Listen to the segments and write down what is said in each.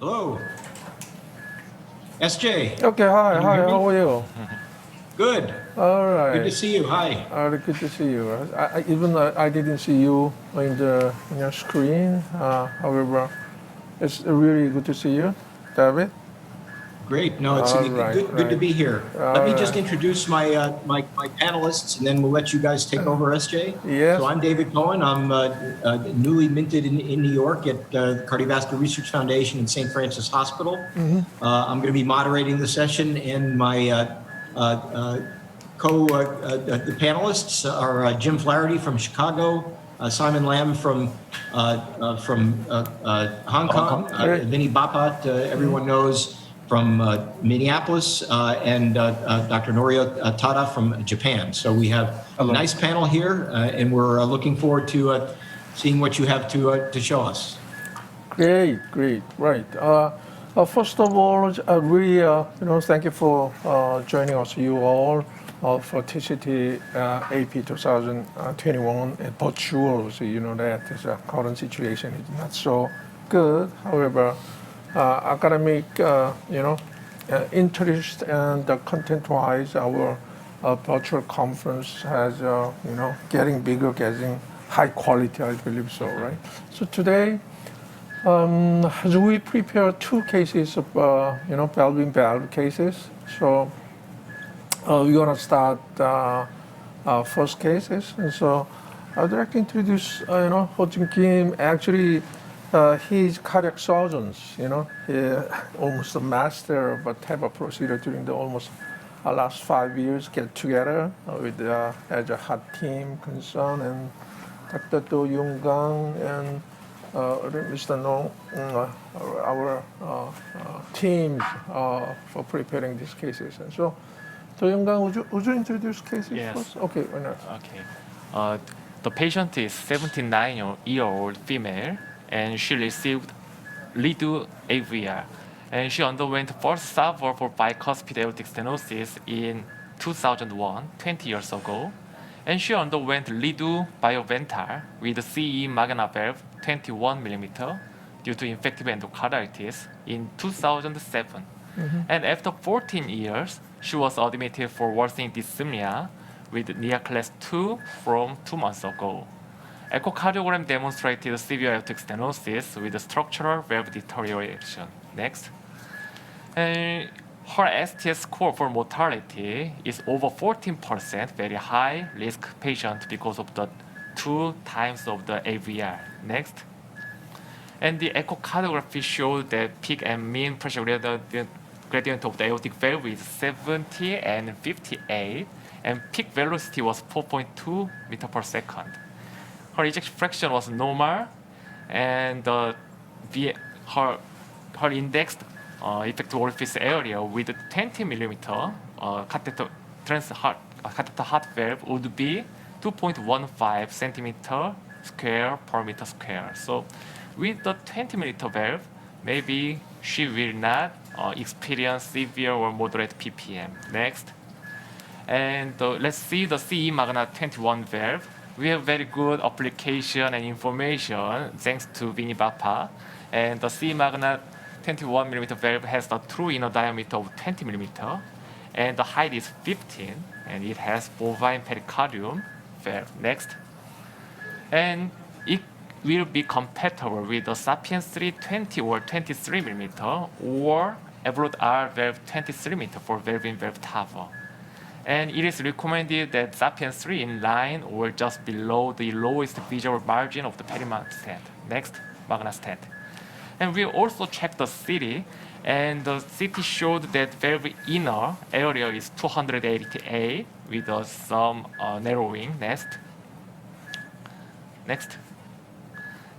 Hello. SJ. Okay, hi, Can you hear me? how are you? Good. All right. Good to see you. Hi. Good to see you. I didn't see you in your screen. However, it's really good to see you, David. Great. No, it's All right, good to be here. Let me just right. introduce my panelists, and then we'll let you guys take over, SJ. Yes. So I'm David Cohen. I'm newly minted in New York at the Cardiovascular Research Foundation and St. Francis Hospital. I'm going to be moderating the session, and my the panelists are Jim Flaherty from Chicago, Simon Lam from Hong Kong, Vinny Bapat, everyone knows, from Minneapolis, and Dr. Norio Tada from Japan. So we have a nice panel here, and we're looking forward to seeing what you have to show us. Great, right. First of all, really, thank you for joining us, you all, for TCTAP 2021 virtual. So you know that the current situation is not so good. However, academic, interest and content-wise, our virtual conference has, getting bigger, getting high quality. I believe so, right? So today. As we prepare two cases of, valve cases, so we're gonna start first cases. And so I'd like to introduce, Jin Kim. Actually, he's cardiac surgeons. He almost a master of a TAVR procedure during the almost last 5 years. Get together with as a hot team concern and Dr. Do-Yoon, Kang, and Mr. No, our teams for preparing these cases. And so, Do-Yoon, would you introduce cases first? Okay, why not? Okay. The patient is 79-year-old female, and she received Lidu AVR. And she underwent first TAVR for bicuspid aortic stenosis in 2001, 20 years ago. And she underwent Lidu Bioventar with CE Magna valve 21 mm due to infective endocarditis in 2007. And after 14 years, she was admitted for worsening dyspnea with NIA class 2 from 2 months ago. Echocardiogram demonstrated severe aortic stenosis with structural valve deterioration. Next. And her STS score for mortality is over 14%, very high risk patient because of the 2 times of the AVR. Next. And the echocardiography showed that peak and mean pressure gradient of the aortic valve is 70 and 58, and peak velocity was 4.2 meter per second. Her ejection fraction was normal, and her indexed effective orifice area with 20 millimeter catheter heart valve would be 2.15 centimeter square per meter square. So with the 20 millimeter valve, maybe she will not experience severe or moderate PPM. Next. And let's see the CE Magna 21 valve. We have very good application and information thanks to Vinny Bapat. And the CE Magna 21 millimeter valve has the true inner diameter of 20 millimeter, and the height is 15, and it has bovine pericardium valve. Next. And it will be compatible with the Sapien 320 or 23 millimeter or Evolute R valve 23 millimeter for valve-in-valve TAVR. And it is recommended that Sapien 3 in line or just below the lowest visual margin of the Perimat stent. Next, Magna stent. And we also checked the CT, and the CT showed that valve inner area is 288 with some narrowing. Next.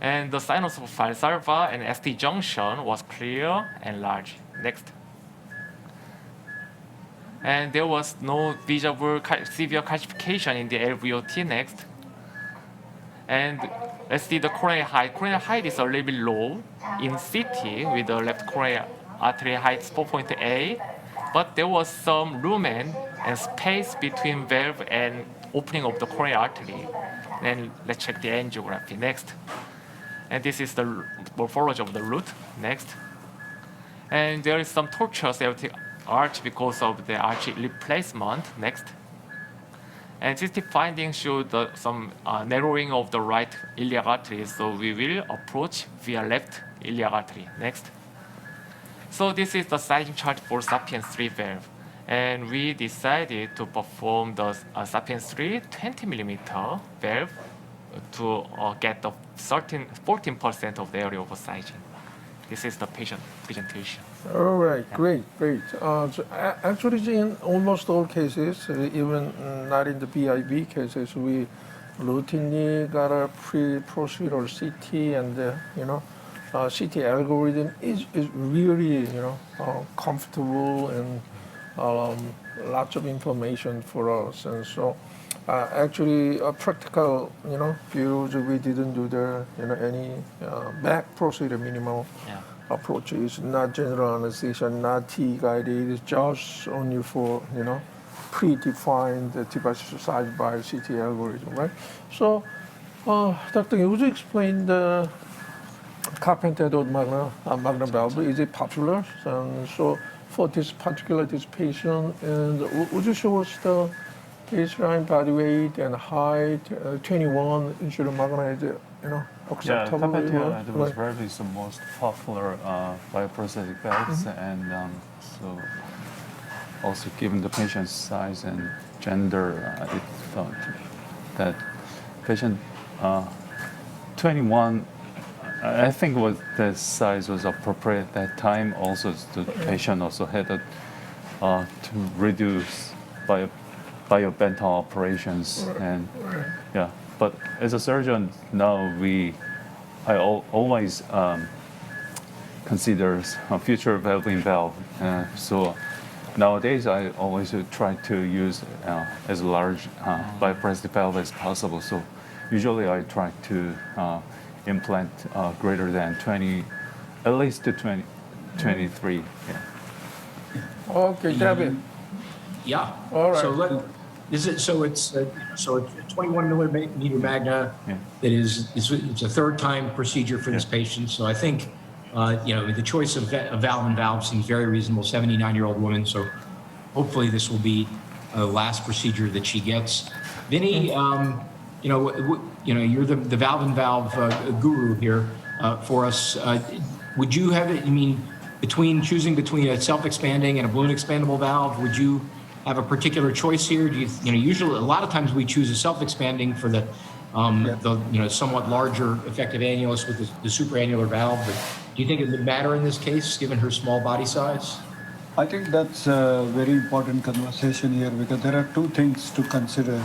And the sinus of Valsalva and ST junction was clear and large. Next. And there was no visible severe calcification in the LVOT. Next. And let's see the coronary height. Coronary height is a little bit low in CT with the left coronary artery height 4.8, but there was some lumen and space between valve and opening of the coronary artery. Then let's check the angiography. Next. And this is the morphology of the root. Next. And there is some tortuous aortic arch because of the arch replacement. Next. And CT findings showed some narrowing of the right iliac artery, so we will approach via left iliac artery. Next. So this is the sizing chart for Sapien 3 valve. And we decided to perform the Sapien 3 20 millimeter valve to get the 14% of the area of sizing. This is the patient presentation. All right, great. Actually, in almost all cases, even not in the BIB cases, we routinely got a pre-procedural CT, and CT algorithm is really comfortable and lots of information for us. And so, actually, practical views, we didn't do any back procedure minimal. Yeah. Approach is not general anesthesia, not T-guided. It's just only for predefined device sized by CT algorithm, right? So, Dr. Yu, would you explain the Carpenter-Dodd Magna valve? Is it popular? And so, for this patient, and would you show us the baseline body weight and height? 21 insulin Magna is acceptable. Carpenter was probably the most popular bioprosthetic valves, and so also given the patient's size and gender, it felt that patient 21, I think the size was appropriate at that time. Also, the patient also had to reduce biobental operations, and yeah. But as a surgeon now, I always consider a future valving valve. So nowadays, I always try to use as large bioprosthetic valve as possible. So usually, I try to implant greater than 20, at least to 23. Yeah. Okay, David. Yeah. All right. So it's 21 millimeter Magna. Yeah. It's a third time procedure for this patient. So I think the choice of valve and valve seems very reasonable. 79-year-old woman. So hopefully this will be a last procedure that she gets. Vinny, you're the valve and valve guru here for us. Would you have it? I mean, choosing between a self-expanding and a balloon expandable valve, would you have a particular choice here? Do usually a lot of times we choose a self-expanding for the somewhat larger effective annulus with the supraannular valve. But do you think it would matter in this case, given her small body size? I think that's a very important conversation here, because there are two things to consider.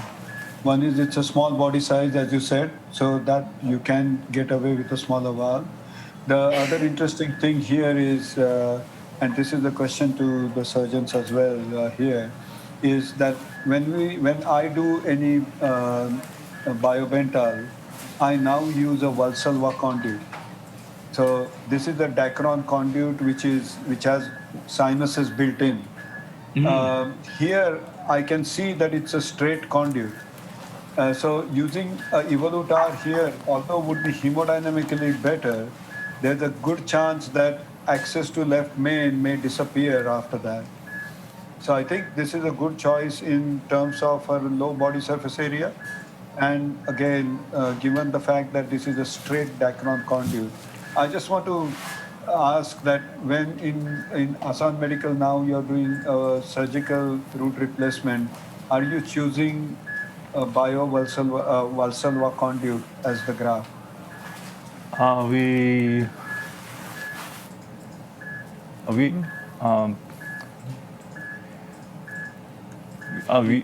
One is it's a small body size, as you said, so that you can get away with a smaller valve. The other interesting thing here is, and this is the question to the surgeons as well here, is that when I do any biobental, I now use a Valsalva conduit. So this is the Dacron conduit, which has sinuses built in. Here I can see that it's a straight conduit. So using Evolutar here, although would be hemodynamically better, there's a good chance that access to left main may disappear after that. So I think this is a good choice in terms of her low body surface area. And again, given the fact that this is a straight Dacron conduit, I just want to ask that when in Asan Medical now you're doing a surgical root replacement, are you choosing a Valsalva conduit as the graft? We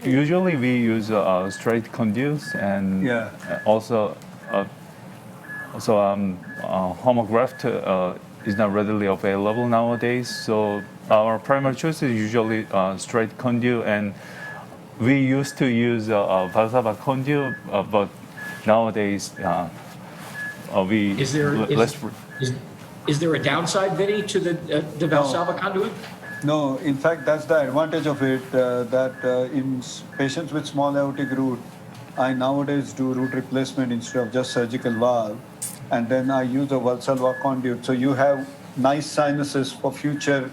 usually use straight conduits, and also homograft is not readily available nowadays. So our primary choice is usually straight conduit, and we used to use Valsalva conduit, but nowadays we Is there a downside, Vinny, to the Valsalva conduit? No, in fact, that's the advantage of it, that in patients with small aortic root, I nowadays do root replacement instead of just surgical valve, and then I use a Valsalva conduit. So you have nice sinuses for future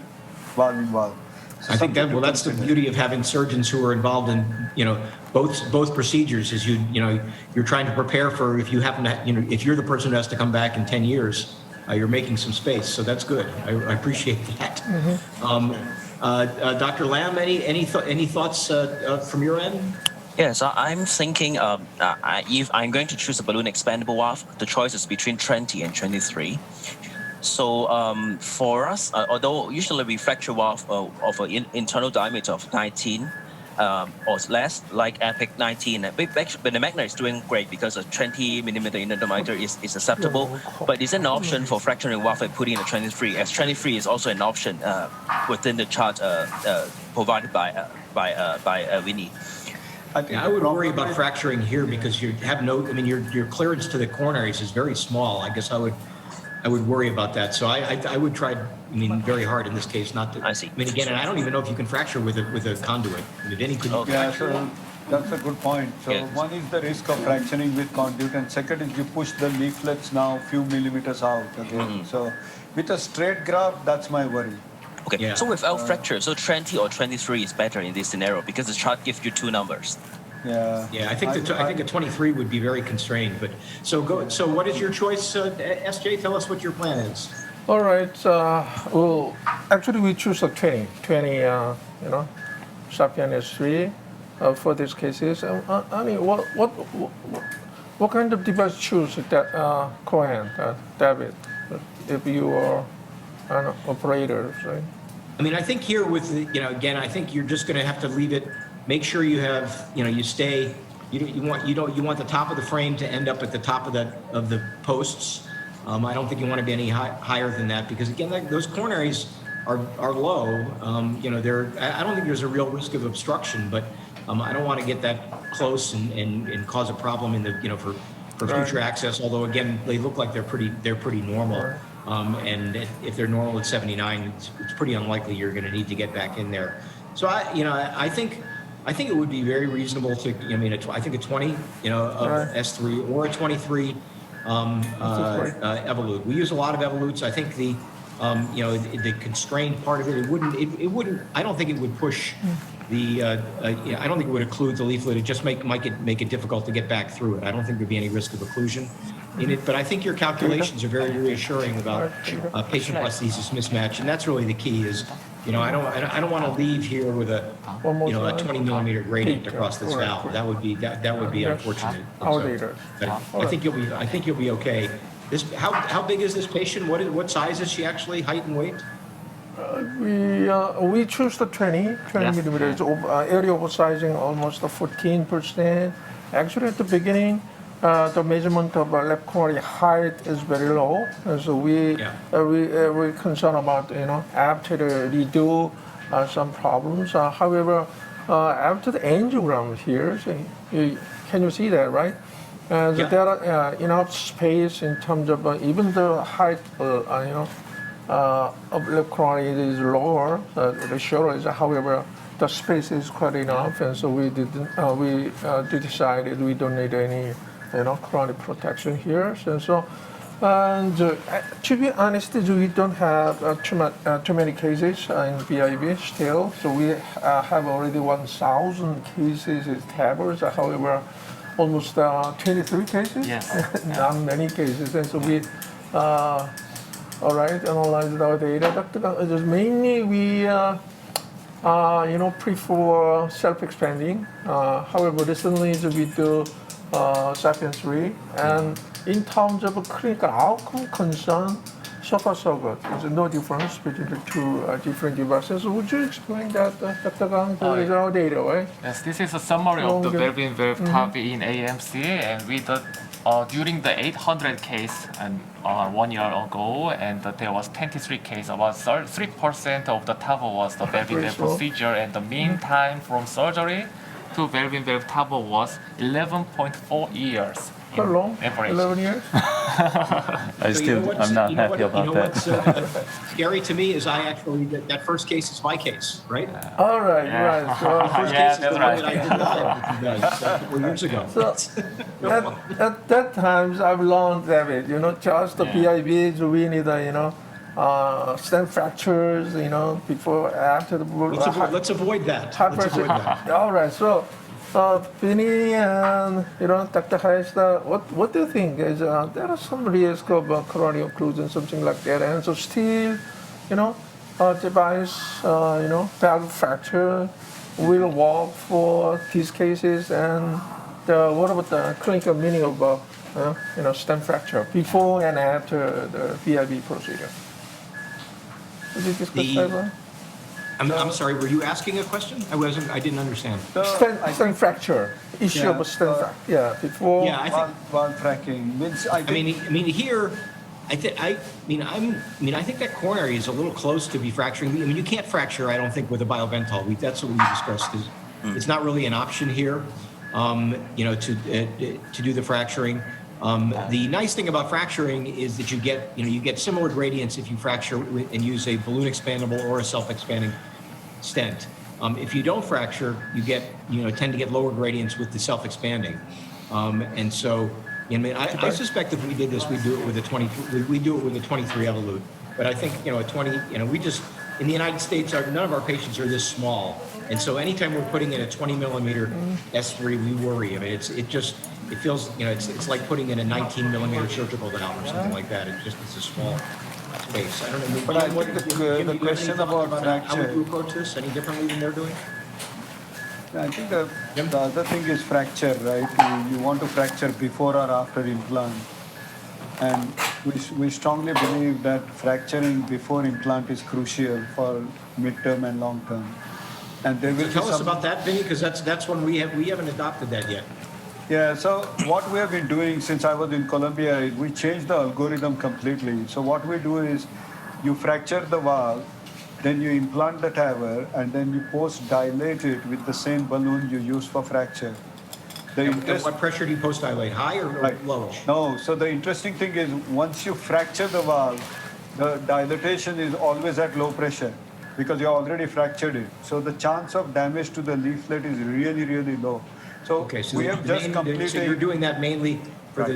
valve-in-valve. So I think something to that's the consider. beauty of having surgeons who are involved in, both procedures is you're trying to prepare for if you happen to, if you're the person who has to come back in 10 years, you're making some space. So that's good. I appreciate that. Dr. Lam, any thoughts from your end? Yes, I'm thinking if I'm going to choose a balloon expandable valve, the choice is between 20 and 23. So for us, although usually we fracture valve of an internal diameter of 19 or less, like EPIC 19, but the Magna is doing great because a 20 millimeter inner diameter is acceptable. But it's an option for fracturing valve by putting in a 23, as 23 is also an option within the chart provided by Vinny. I would worry about fracturing here because you have your clearance to the coronaries is very small. I guess I would worry about that. So I would try, very hard in this case not to. I see. Again, and I don't even know if you can fracture with a conduit. Vinny, could you Yeah, fracture? so that's a good point. So Yeah. one is the risk of fracturing with conduit, and second is you push the leaflets now a few millimeters out again. So with a straight graft, that's my worry. Okay, Yeah. so without fracture, so 20 or 23 is better in this scenario because the chart gives you two numbers. Yeah. Yeah, I think a 23 would be very constrained. But so what is your choice, SJ? Tell us what your plan is. All right. Well, actually, we choose a 20. 20, Sapien S3 for these cases. What kind of device choose that Cohen, David, if you are an operator, right? I think here with again, I think you're just going to have to leave it. Make sure you have, you stay. You want the top of the frame to end up at the top of the posts. I don't think you want to be any higher than that because again, those coronaries are low. I don't think there's a real risk of obstruction, but I don't want to get that close and cause a problem in the for future access. Although again, they look like they're pretty normal. And if they're normal at 79, it's pretty unlikely you're going to need to get back in there. So I think it would be very reasonable to I think a 20 of S3 or a 23 Evolute. We use a lot of Evolutes. I think the constrained part of it wouldn't I don't think it would push the I don't think it would occlude the leaflet. It just might make it difficult to get back through it. I don't think there'd be any risk of occlusion in it, but I think your calculations are very reassuring about patient prosthesis mismatch, and that's really the key. Is I don't want to leave here with a 20 millimeter gradient across this valve. That would be unfortunate. I think you'll be okay. How big is this patient? What size is she actually? Height and weight? We choose the 20 millimeters. Area oversizing almost 14%. Actually, at the beginning, the measurement of left coronary height is very low, and so we're concerned about after the redo some problems. However, after the angiogram here, can you see that, right? There are enough space in terms of even the height, of left coronary is lower. The shorter is, however, the space is quite enough, and so we decided we don't need any chronic protection here. And to be honest, we don't have too many cases in VIV still. So we have already 1,000 cases with TAVRs. However, almost 23 cases. Yes. Not many cases. And so we analyzed our data. But mainly we prefer self-expanding. However, recently we do Sapien 3, and in terms of a clinical outcome concern, so far so good. There's no difference between the two different devices. Would you explain that, Dr. Kang? Is our data, right? Yes, this is a summary of the valve-in-valve TAV in AMC, and we did during the 800 case and 1 year ago, and there was 23 case. About 3% of the TAV was the valve-in-valve procedure, and the mean time from surgery to valve-in-valve TAV was 11.4 years. How long? Average. 11 years? I'm not happy about that. What's scary to me is I actually, that first case is my case, right? All right, right. So, First case is the one that I did live with you guys a couple of years ago. at that times I've learned, David, just the PIVs, we need stent fractures, before, after the Let's avoid that. Let's avoid that. All right. So, Vinny and Dr. Height, what do you think? There are some risk of coronary occlusion, something like that, and so still, device, valve fracture will work for these cases. And what about the clinical meaning of stent fracture before and after the VIB procedure? Did you discuss that one? I'm sorry, were you asking a question? I didn't understand. Stent fracture, issue of a stent fracture. Yeah, before. Yeah, I think. Valve fracking means I think. Here, I think that coronary is a little close to be fracturing. You can't fracture, I don't think, with a biovental. That's what we discussed. It's not really an option here, to do the fracturing. The nice thing about fracturing is that you get similar gradients if you fracture and use a balloon expandable or a self-expanding stent. If you don't fracture, you tend to get lower gradients with the self-expanding, and so. I suspect if we did this, we'd do it with a 23. We do it with a 23 Evolute. But I think a 20. We just in the United States, none of our patients are this small, and so anytime we're putting in a 20 millimeter S3, we worry. It feels it's like putting in a 19 millimeter surgical valve or something like that. It's a small space. I don't know. But I think the question about fracture. How would you approach this? Any differently than they're doing? I think the other thing is fracture, right? You want to fracture before or after implant. And we strongly believe that fracturing before implant is crucial for midterm and long term. And there will tell us about that, Vinny, because that's one we haven't adopted that yet. Yeah, so what we have been doing since I was in Columbia is we changed the algorithm completely. So what we do is you fracture the valve, then you implant the TAVR, and then you post-dilate it with the same balloon you use for fracture. And what pressure do you post-dilate, high or low? No, so the interesting thing is once you fracture the valve, the dilatation is always at low pressure because you already fractured it. So the chance of damage to the leaflet is really, really low. So we have just completed. So you're doing that mainly for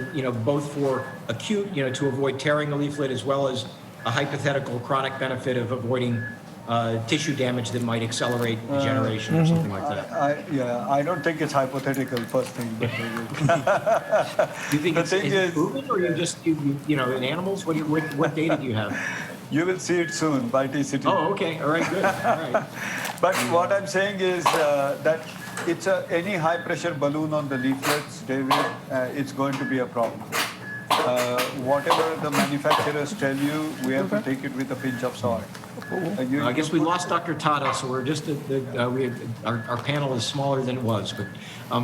both for acute, to avoid tearing the leaflet, as well as a hypothetical chronic benefit of avoiding tissue damage that might accelerate degeneration or something like that. I don't think it's hypothetical, first thing. But Do you think it's proven, or in animals? What data do you have? You will see it soon by TCTAP. Oh, okay. All right, good. All right. But what I'm saying is that it's any high pressure balloon on the leaflets, David, it's going to be a problem. Whatever the manufacturers tell you, we have to take it with a pinch of salt. I guess we lost Dr. Tada, so we're just our panel is smaller than it was. But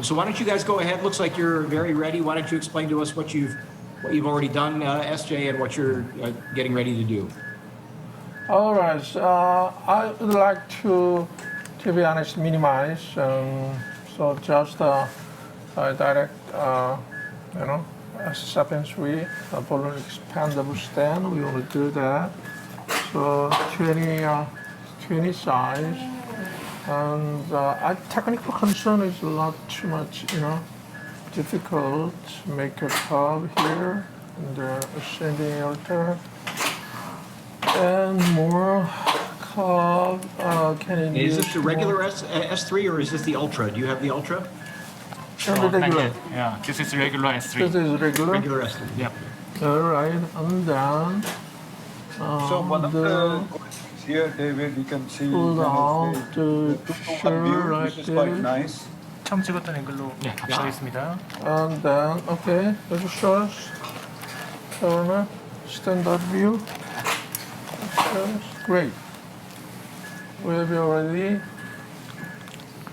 so why don't you guys go ahead? Looks like you're very ready. Why don't you explain to us what you've already done, SJ, and what you're getting ready to do? All right. I would like to be honest, minimize. So just direct, Sapien 3 balloon expandable stent. We want to do that. So 20 size. And technical concern is not too much, difficult to make a curve here in the ascending aorta. And more curve. Is this the regular S3 or is this the Ultra? Do you have the Ultra? Regular. Yeah, this is regular S3. This is regular. Regular S3. Yeah. All right, and then. So one of the questions here, David, you can see. Pull down the picture like this is quite nice. 처음 찍었던 앵글로 합시하겠습니다. And then, okay, let's show us. Standard view. Okay, great. We have already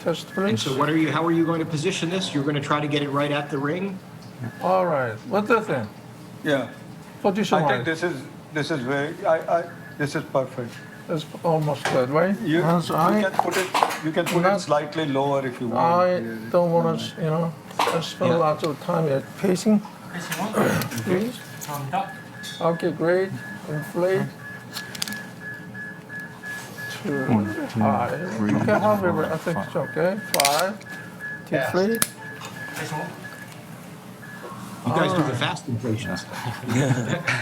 test place. And so how are you going to position this? You're going to try to get it right at the ring? All right, what do you think? Yeah. Position I think wise. this is very this is perfect. It's almost that way. You can put it slightly lower if you want. I don't want to, spend lots of time at pacing. Please. Okay, great. Inflate. 2, 5. Okay, however, I think it's okay. 5. Deflate. You guys do the fast inflations.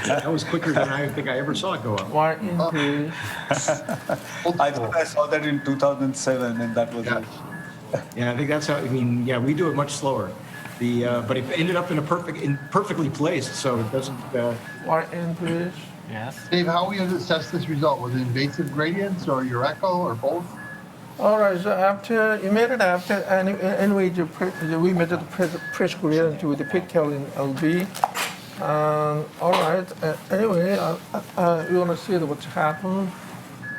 That was quicker than I think I ever saw it go up. Why increase? I thought I saw that in 2007, and that was Yeah. it. Yeah, I think that's how. I mean, yeah, we do it much slower. But it ended up perfectly placed, so it doesn't. Why increase? Yes. Dave, how are we going to assess this result? Was it invasive gradients or your echo or both? All right, so after you made it after, anyway, we measured the pressure gradient with the pigtail in LB. All right, anyway, we want to see what's happened.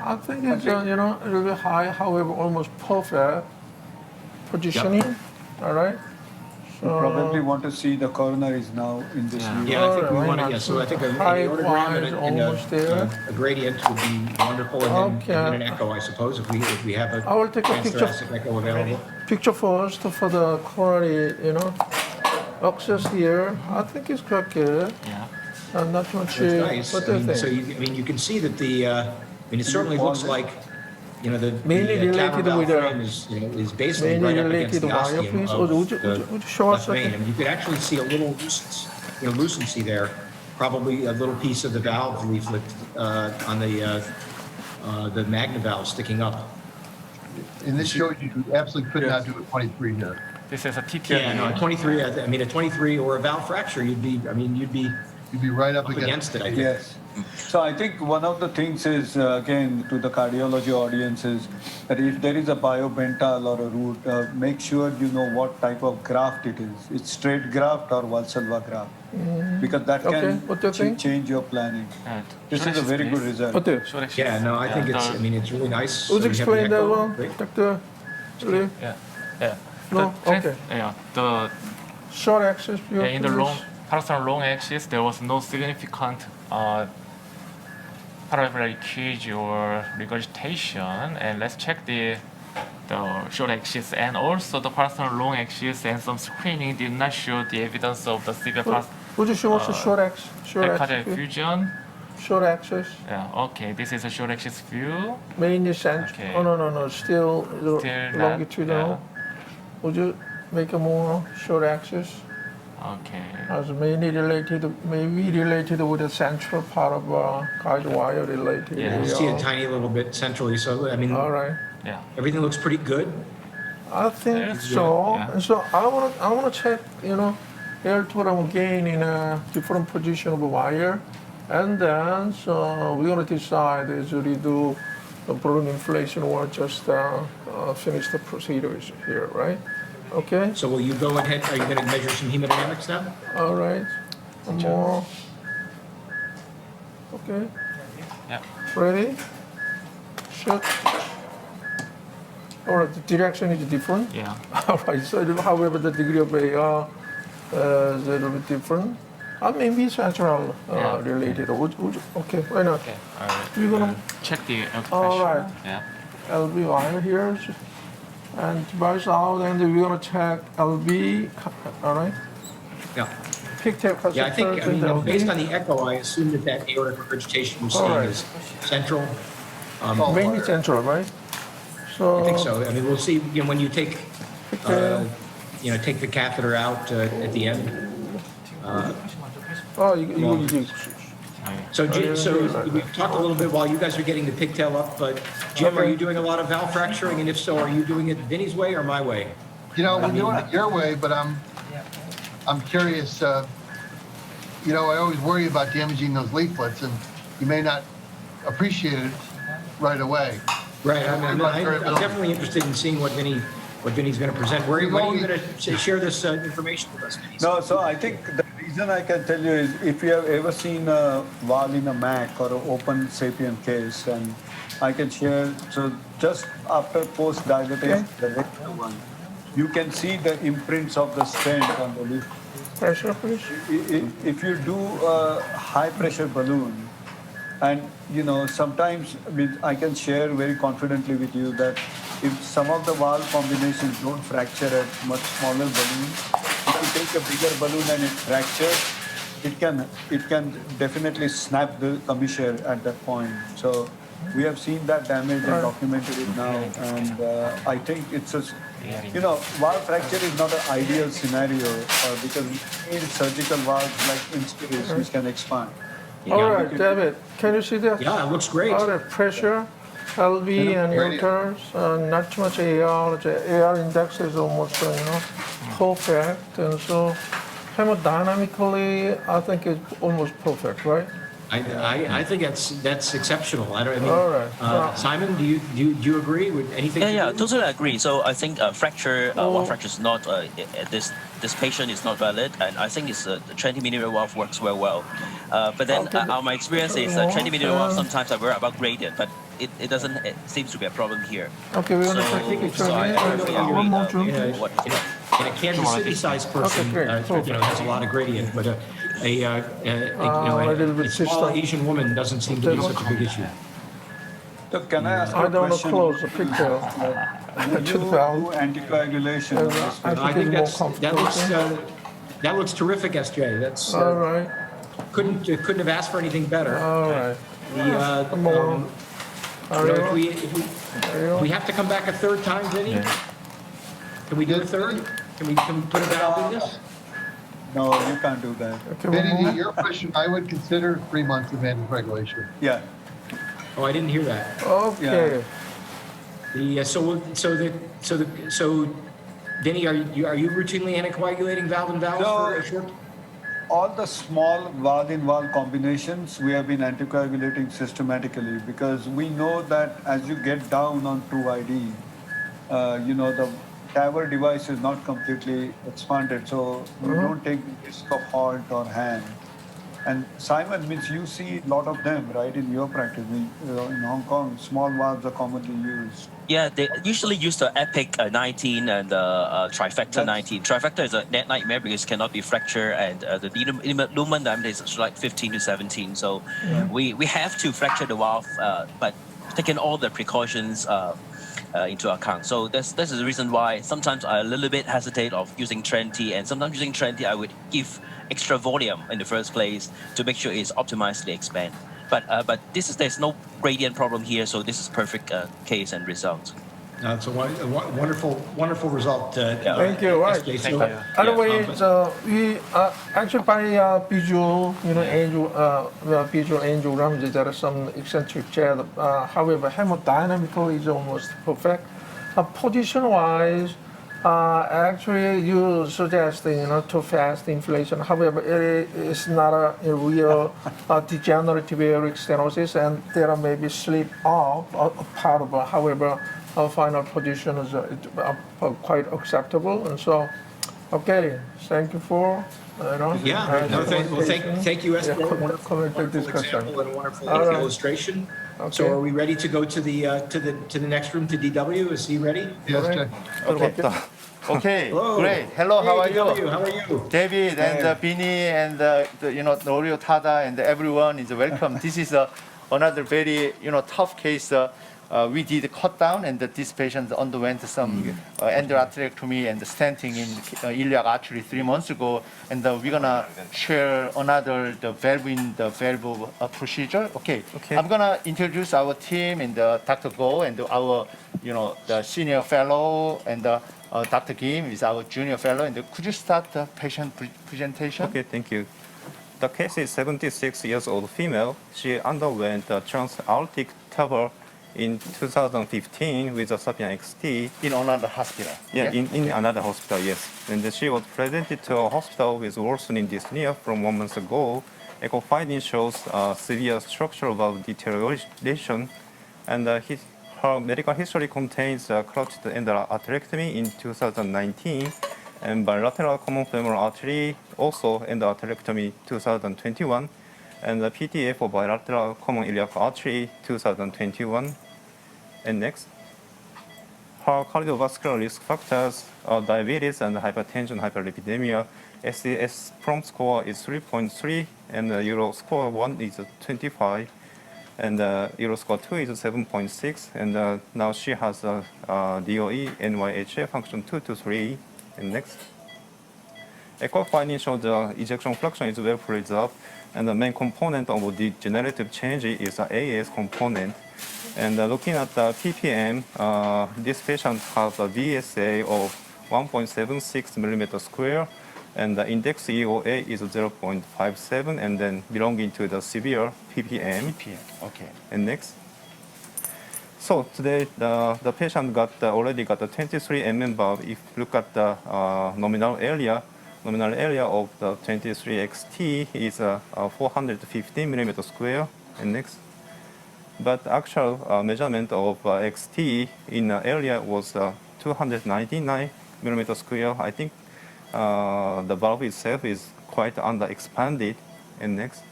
I think it's, a little bit high, however, almost perfect positioning. All right. You probably want to see the coronaries now in this view. Yeah, I think we Alright, want to. Yeah, so I think an height aortogram wise, almost there. a gradient would be wonderful, and Okay. then an echo, I suppose, if we have a I will take a picture. transthoracic echo available. Picture first for the coronary, access here. I think it's quite good. Yeah. Not too much. It's nice. What do you think? You can see that it certainly looks like, the Mainly TAVR related valve with frame is basically mainly right up related against the to wire, ostium please. of Would you show us left vein. that? You could actually see a little lucency there, probably a little piece of the valve leaflet on the magna valve sticking up. And this shows you absolutely could not do a 23 here. This is a TTAP. Yeah, no, a 23. A 23 or a valve fracture, you'd be You'd be right up against it. I think. Yes. So I think one of the things is, again, to the cardiology audience is that if there is a biobental or a root, make sure you know what type of graft it is. It's straight graft or Valsalva graft. Because that Okay, what do you think? change your planning. And This is a very good result. What do you? short axis. Yeah, no, I think it's. the- It's really nice. Would you So we have explain the that echo. one, Great. Dr. Lee? Yeah. No? Okay. Yeah. The Short axis view. in the please. parasternal long axis, there was no significant parallel leakage or regurgitation. And let's check the short axis, and also the parasternal long axis, and some screening did not show the evidence of the severe Would you show us the short axis? Short pericardial axis view? effusion. Short axis. Yeah. Okay. This is a short axis view. Mainly central. Okay. Oh, no. Still Still not, longitudinal. Would you make a more short axis? Okay. As maybe related with the central part of guide wire related. Yeah. You see a tiny little bit centrally. So All right. Yeah. everything looks pretty good. I think That's so. good, yeah. And so I wanna check, air total again in a different position of a wire, and then so we're gonna decide is we do the balloon inflation or just finish the procedures here, right? Okay. So will you go ahead? Are you going to measure some hemodynamics now? All right. One more. Okay. Yeah. Ready? Shoot. All right. The direction is different. Yeah. All right. So, however, the degree of AR is a little bit different. Maybe central Yeah. related. Okay. Why not? Okay. All right. You're gonna check the All right. Yeah. LB wire here, and Basal, and we're gonna check LB. All right. Yeah. Pigtail Yeah, I think, LB. based on the echo, I assume that aortic regurgitation we're seeing Alright. is central. Mainly central, right? So I think so. We'll see, when you take, Pigtail. take the catheter out at the end. Oh, you So we talked a little bit while you guys are getting the pigtail up, but Jim, are you doing a lot of valve fracturing? And if so, are you doing it Vinny's way or my way? We're doing it your way, but I'm curious. I always worry about damaging those leaflets, and you may not appreciate it right away. Right, I'm definitely interested in seeing what Vinny's going to present. When are you going to share this information with us, Vinny? No, so I think the reason I can tell you is if you have ever seen a valve in a MAC or an open Sapien case, and I can share, so just after post-dilatation, the regular one, you can see the imprints of the stent on the leaf. pressure, please. If you do a high-pressure balloon, and sometimes I can share very confidently with you that if some of the valve combinations don't fracture at much smaller balloons, if you take a bigger balloon and it fractures, it can definitely snap the commissure at that point. So We have seen that damage and documented it now, and I think it's a, valve fracture is not an ideal scenario because we need surgical valves like Inspiris which can expand. All right, David, can you see that? Yeah, it looks great. All right, pressure, LV and ureters, not too much AR. The AR index is almost, perfect. And so hemodynamically, I think it's almost perfect, right? I think that's exceptional. I mean, All right. Simon, do you agree with anything? Yeah, totally agree. So I think fracture, valve fracture is not this patient is not valid, and I think it's the 20-millimeter valve works very well. But then my experience is 20-millimeter valve sometimes are very about gradient, but it doesn't. It seems to be a problem here. Okay, we're going to take So I agree one more with June. what And a Kansas City-sized person, great. has a lot of gradient, but a little bit a small system. Asian woman doesn't seem to be such a big issue. So can I ask you I a don't want to question? close the picture. When you do anticoagulation, I think that looks terrific, SJ. That's All right, couldn't have asked for anything better. all right. If we have to come back a third time, Vinny? Can we do a third? Can we put a valve in this? no, you can't do that. Okay, Vinny, to your question, I would consider 3 months of anticoagulation. Yeah. Oh, I didn't hear that. Okay. So Vinny, are you routinely anticoagulating valve and valve for a short? All the small valve-in-valve combinations, we have been anticoagulating systematically because we know that as you get down on 2ID, the TAVR device is not completely expanded, so you don't take the risk of halt or hand. And Simon, means you see a lot of them, right, in your practice. In Hong Kong, small valves are commonly used. Yeah, they usually use the Epic 19 and the Trifecta 19. Trifecta is a nightmare because it cannot be fractured, and the lumen diameter is like 15 to 17. So we have to fracture the valve, but taking all the precautions into account. So this is the reason why sometimes I a little bit hesitate of using Trenti, and sometimes using Trenti I would give extra volume in the first place to make sure it's optimizedly expand. But there's no gradient problem here, so this is perfect case and result. It's a wonderful result. Thank you. Right. So, Otherwise, we actually by visual, visual angiogram, there are some eccentric jet. However, hemodynamically is almost perfect. Position-wise, actually you suggest too fast inflation. However, it is not a real degenerative aortic stenosis, and there may be slip off a part of it. However, our final position is quite acceptable, and so, okay, thank you for, thank you, SJ. Wonderful example and a wonderful illustration. Okay. So, are we ready to go to the next room to DW? Is he ready? Yes, Jack. Okay, Hello. great. Hello, how are DW, you? How are you? David and Vinny and Norio, Tada, and everyone is welcome. This is another very tough case. We did cut down, and this patient underwent some endarterectomy and stenting in iliac artery 3 months ago. And we're gonna share another valve procedure. Okay. I'm gonna introduce our team and Dr. Go and our the senior fellow and Dr. Kim is our junior fellow. And could you start the patient presentation? Okay, thank you. The case is 76 years old female. She underwent trans-aortic TAVR in 2015 with a Sapien XT. In another hospital. Yeah, in another hospital, yes. And she was presented to a hospital with worsening dyspnea from 1 month ago. Echo finding shows severe structural valve deterioration, and her medical history contains clutched endarterectomy in 2019 and bilateral common femoral artery, also endarterectomy 2021, and the PTA for bilateral common iliac artery 2021. And next, her cardiovascular risk factors are diabetes and hypertension, hyperlipidemia. SES PROM score is 3.3, and the Euro score 1 is 25, and Euro score 2 is 7.6, and now she has a DOE NYHA function 2 to 3. And next, echo finding shows the ejection fraction is well preserved, and the main component of the degenerative change is the AS component. And looking at the ppm, this patient has a VSA of 1.76 millimeter square, and the index EOA is 0.57, and then belonging to the severe ppm. Okay. And next. So today the patient already got the 23 mm valve. If you look at the nominal area of the 23XT is 415 millimeter square. And next. But actual measurement of XT in the area was 299 millimeter square. I think the valve itself is quite underexpanded. And next.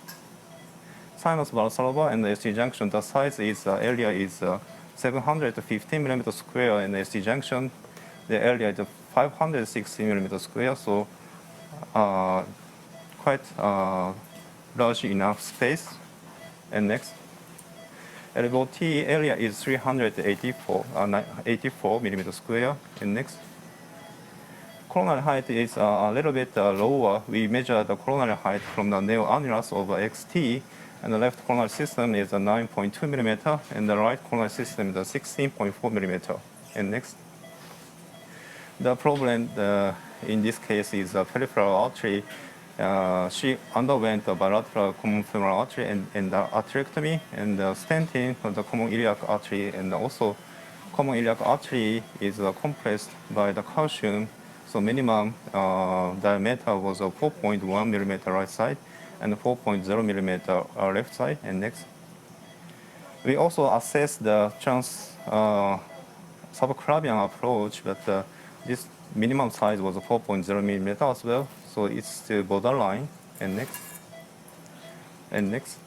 Sinus valsalva and the ST junction, the size is area is 715 millimeter square, and the ST junction, the area is 560 millimeter square, so quite large enough space. And next, elbow T area is 384 millimeter square. And next, coronary height is a little bit lower. We measure the coronary height from the neo-annulus of XT, and the left coronary system is a 9.2 millimeter, and the right coronary system is a 16.4 millimeter. And next, the problem in this case is a peripheral artery. She underwent a bilateral common femoral artery and the arterectomy and stenting of the common iliac artery, and also common iliac artery is compressed by the calcium. So minimum diameter was 4.1 millimeter right side and 4.0 millimeter left side. And next, we also assess the trans-subclavian approach, but this minimum size was 4.0 millimeter as well, so it's still borderline. And next,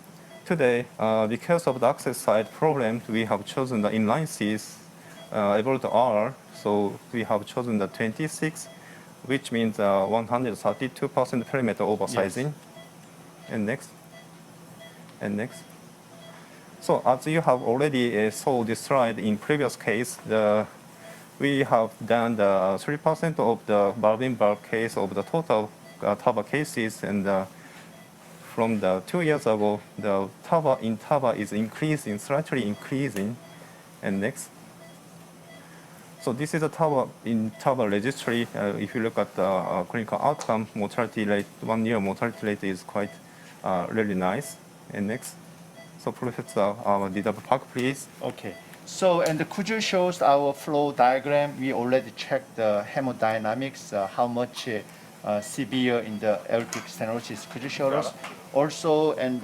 today, because of the access side problem, we have chosen the inline Cs about R, so we have chosen the 26, which means 132% perimeter oversizing. Yes. And next. So as you have already saw this slide in previous case, we have done the 3% of the valve-in-valve case of the total TAVR cases, and from the 2 years ago, the TAVR in TAVR is increasing, slightly increasing. And next. So this is a TAVR in TAVR registry. If you look at the clinical outcome, mortality rate, 1 year mortality rate is quite really nice. And next. So Professor Park, please. Okay. So, and could you show us our flow diagram? We already checked the hemodynamics, how much severe in the aortic stenosis. Could you show us? Also, and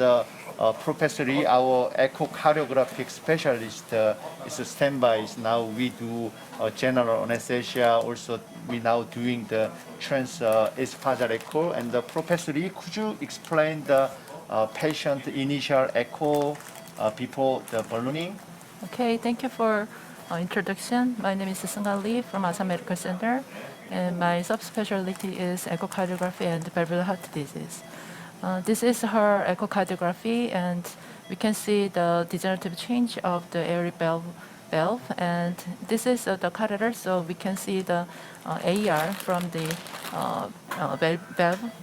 Professor Lee, our echocardiographic specialist, is a standby. Now we do general anesthesia. Also, we now doing the trans-esophageal echo. And Professor Lee, could you explain the patient initial echo before the ballooning? Okay, thank you for introduction. My name is Seung-Ah Lee from Asan Medical Center, and my subspecialty is echocardiography and valvular heart disease. This is her echocardiography, and we can see the degenerative change of the aortic valve, and this is the catheter, so we can see the AR from the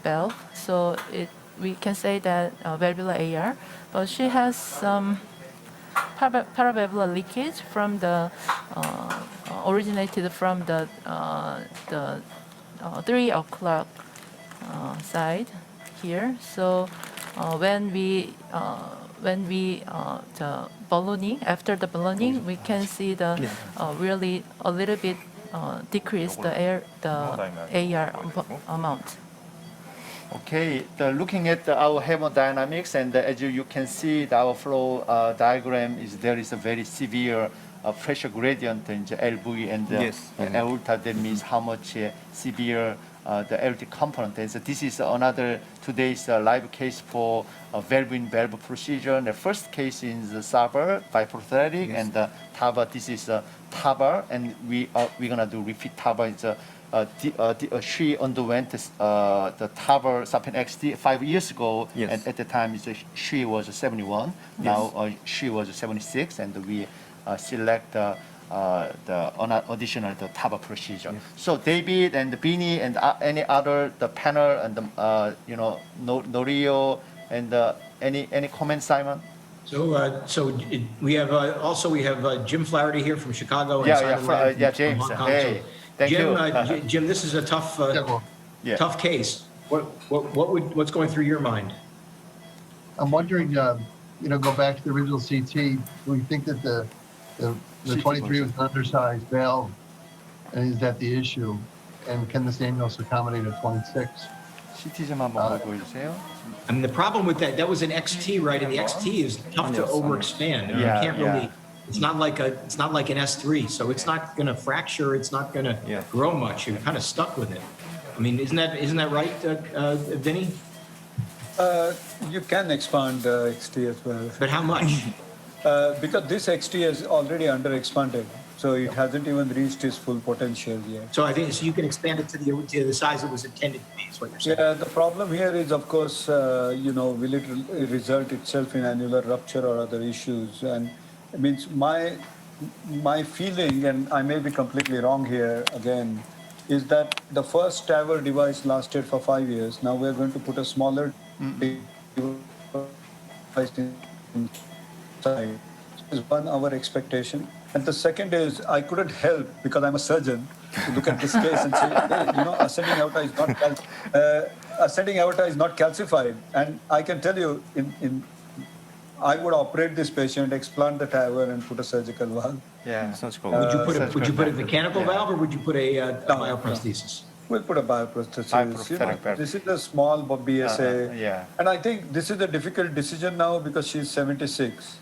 valve. So we can say that valvular AR, but she has some paravalvular leakage from the originated from the 3 o'clock side here. So when we the ballooning, after the ballooning, we can see the really a little bit decrease the AR amount. Okay, looking at our hemodynamics, and as you can see, our flow diagram there is a very severe pressure gradient in the LV and the aorta. That means how much severe the aortic component is. This is another today's live case for valve-in-valve procedure. The first case is the SAVR, Bioprosthetic, and TAVR. This is TAVR, and we're gonna do repeat TAVR. She underwent the TAVR Sapien XT 5 years ago, and at the time she was 71. Now she was 76, and we select the additional TAVR procedure. So David and Bini and any other panel and Norio and any comments, Simon? We have Jim Flaherty here from Chicago. And Yeah, Simon yeah, Lam from James. Hong Kong. Hey, So, thank Jim, you. Jim, this is a tough, Yeah. tough case. What's going through your mind? I'm wondering, go back to the original CT. Do we think that the 23 was an undersized valve, and is that the issue? And can this annulus accommodate a 26? CT 좀 한번 보여주세요. I mean, the problem with that was an XT, right? And the XT is tough to overexpand. I mean, Yeah, you can't really. yeah. It's not like an S3, so it's not going to fracture. It's not going to grow much. You're kind of stuck with it. I mean, isn't that right, Vinny? You can expand XT as well. But how much? Because this XT is already under-expanded, so it hasn't even reached its full potential yet. So I think you can expand it to the size it was intended to be. Is what you're saying? Yeah, the problem here is, of course, will it result itself in annular rupture or other issues? And it means my feeling, and I may be completely wrong here again, is that the first TAVR device lasted for 5 years. Now we're going to put a smaller device inside. Is one our expectation. And the second is, I couldn't help, because I'm a surgeon, to look at this case and say, hey, ascending aorta is not calcified. And I can tell you, I would operate this patient, explant the TAVR, and put a surgical valve. Yeah. Would you put a mechanical valve, or would you put a bioprosthesis? We'll put a bioprosthesis. This is a small BSA. And I think this is a difficult decision now because she's 76.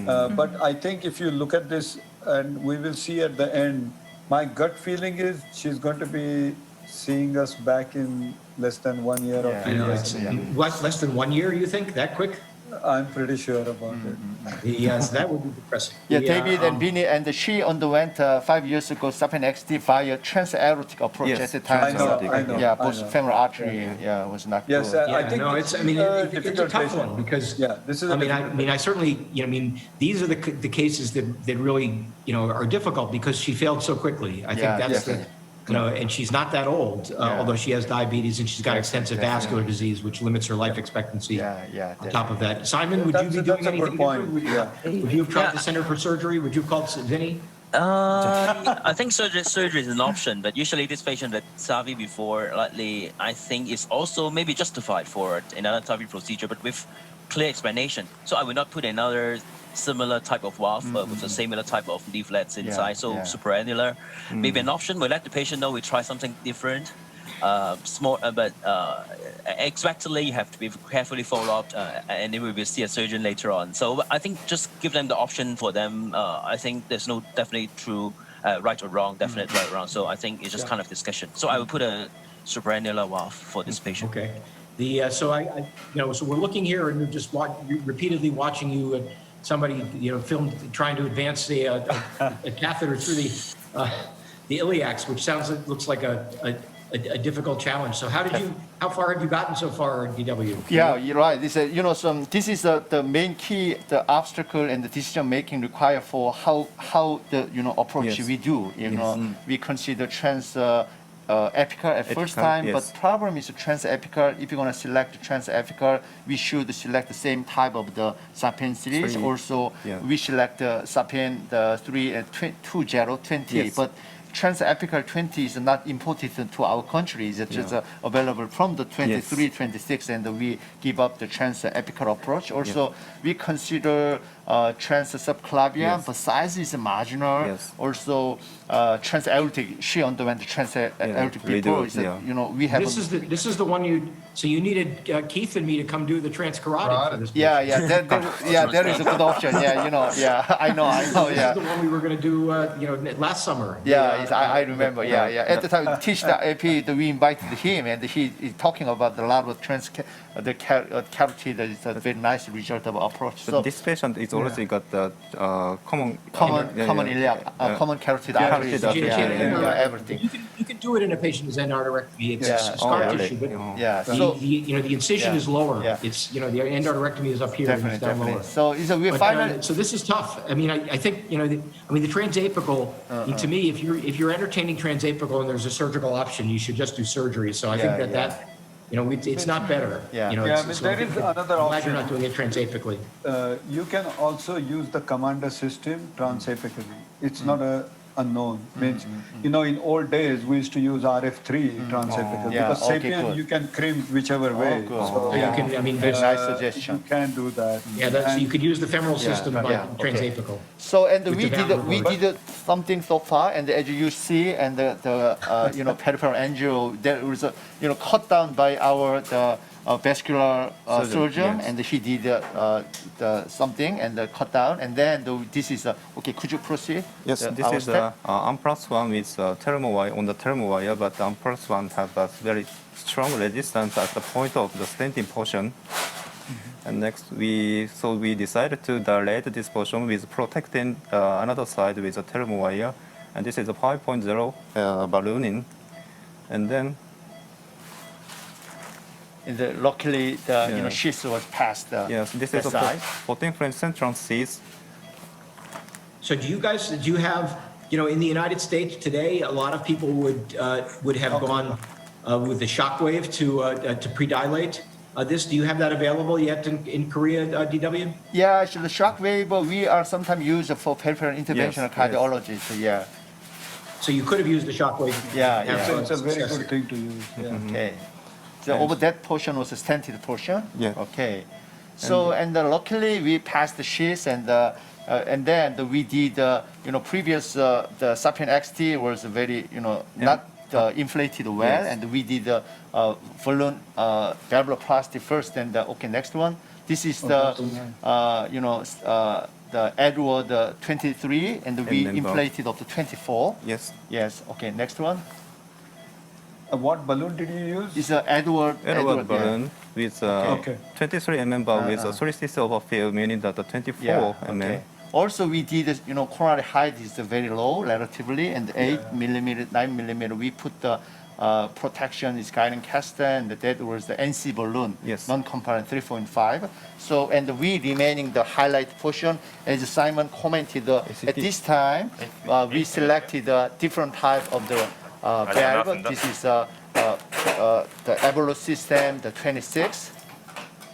But I think if you look at this, and we will see at the end, my gut feeling is she's going to be seeing us back in less than 1 year or 2 years. What, less than 1 year, you think? That quick? I'm pretty sure about it. Yes, that would be depressing. Yeah, David and Vinny, and she underwent 5 years ago Sapien XT via trans-aortic approach at the time. I know. Yeah, both femoral artery was not Yes, good. I think it's a tough one because this is. I certainly, these are the cases that really, are difficult because she failed so quickly. I think that's and she's not that old, although she has diabetes and she's got extensive vascular disease, which limits her life expectancy. On top of that, Simon, would you be doing anything different? Would you have tried to send her for surgery? Would you have called Vinny? I think surgery is an option, but usually this patient that TAVI before, likely, I think is also maybe justified for another TAVI procedure, but with clear explanation. So I would not put another similar type of valve with a similar type of leaflets inside, supraannular. Maybe an option. We let the patient know we try something different. Small, but expectedly you have to be carefully followed up, and then we will see a surgeon later on. So I think just give them the option for them. I think there's no definitely true right or wrong, definite right or wrong. So I think it's just kind of discussion. So I would put a supraannular valve for this patient. Okay. So we're looking here and we're just repeatedly watching you. Somebody, filmed trying to advance a catheter through the iliacs, which looks like a difficult challenge. So how far have you gotten so far, DW? Yeah, you're right. This is the main key, the obstacle and the decision making required for how the approach we do. We consider trans-apical at first time, but problem is trans-apical. If you're going to select trans-apical, we should select the same type of the Sapien series. Also, we select the Sapien 20, but trans-apical 20 is not imported to our country. It's just available from the 23, 26, and we give up the trans-apical approach. Also, we consider trans-subclavian, but size is marginal. Also, trans-aortic, she underwent the trans-aortic before. We have. This is the one So you needed Keith and me to come do the transcarotid for this. There is a good option. I know. This is the one we were going to do, last summer. I remember. At the time, TCTAP, we invited him, and he is talking about a lot of carotid. It's a very nice result of approach. So this patient is already got the common iliac, common carotid arteries, everything. You can do it in a patient who's endarterectomy. It's scar tissue, but the incision is lower. It's the endarterectomy is up here and it's down lower. So this is tough. I think the transapical. To me, if you're entertaining transapical and there's a surgical option, you should just do surgery. So I think it's not better. Yeah. There is another I'm glad you're option. not doing it transapically. You can also use the commander system transapically. It's not a unknown. Means, in old days, we used to use RF3 transapically. Yeah, Because okay, Sapien, good. you can crimp whichever way. good. So you can, Very there's, nice You suggestion. can do that. so you could use the femoral system by yeah, okay. transapical. So and With we the did valve we remote. did something so far, and as you see, and the peripheral angio that was cut down by our vascular surgeon, yes. and he did the something and cut down, and then this is okay. Could you proceed? Yes, this our is step? Amplas1 with thermal wire on the thermal wire, but Amplas1 have a very strong resistance at the point of the stenting portion. And next, we decided to dilate this portion with protecting another side with a thermal wire, and this is a 5.0 ballooning, and then Luckily, the Yeah. sheath was past the yes, this the is a size. 14 frame central seats. So do you have, in the United States today, a lot of people would have gone with the shockwave to predilate this. Do you have that available yet in Korea, DW? Yeah, actually, the shockwave we are sometimes used for peripheral interventional Yes, cardiology. So yeah. So you could have used the shockwave. Yeah, Have, yeah. It's a very success. good thing to use. Yeah. Okay. So over that portion was a stented portion. Yeah. Okay. So and luckily we passed the sheath and then we did previous the Sapien XT was very not inflated well, Yes. and we did balloon valvuloplasty first, and okay, next one. This is the the Edward 23, and we then inflated up to 24. Yes, Yes. Okay. Next one. What balloon did you use? Is Edward Edward yeah. balloon with Okay. 23 mm valve with a 3/6 overfill, meaning that the 24 Yeah, mm. okay. Also, we did, coronary height is very low relatively, and 8 millimeter, 9 millimeter, we put the protection is guiding caster, and that was the NC balloon, Yes. non-compliant 3.5. So, and we remaining the highlight portion, as Simon commented, at this time, we selected a different type of the valve. This is the Evolo system, the 26.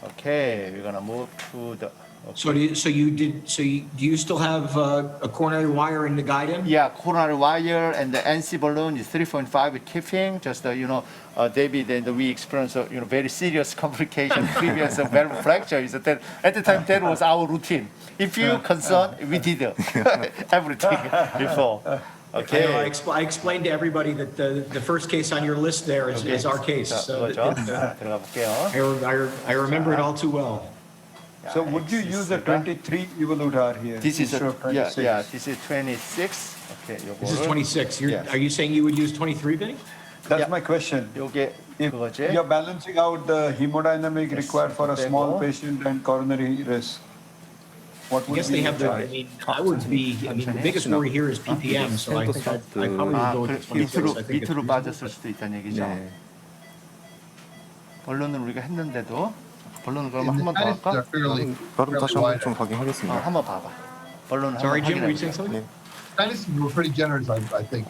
Okay, we're gonna move to the. So do you still have a coronary wire in the guide-in? Yeah, coronary wire and the NC balloon is 3.5 with keeping. Just David and we experienced very serious complication. Previous valve fracture is that at the time that was our routine. If you concerned, we did everything before. Okay. I explained to everybody that the first case on your list there is our case. So 그렇죠. 들어가 볼게요. I remember it all too well. So would you use a 23 evolutar here? This is instead of 26? this is 26. Okay, This is 26. Yes. Are you saying you would use 23, Vinny? That's Yeah. my question. 요게 If 그거지. you're balancing out the hemodynamic required for a small Demo. patient and coronary risk, what I would guess be they your have the, choice? the biggest worry here is PPM, so I think I probably would go with the 26. I think it's 밑으로 reasonable. 빠졌을 수도 있다는 얘기죠. 네. 본론은 우리가 했는데도 본론을 그럼 And 한 the 번 더 Panelists 할까? are fairly 다시 한번 wide. 좀 확인하겠습니다. 한번 봐봐. 본론을 Sorry, Jim, were you 확인해 saying something? Panelists were pretty generous, I think.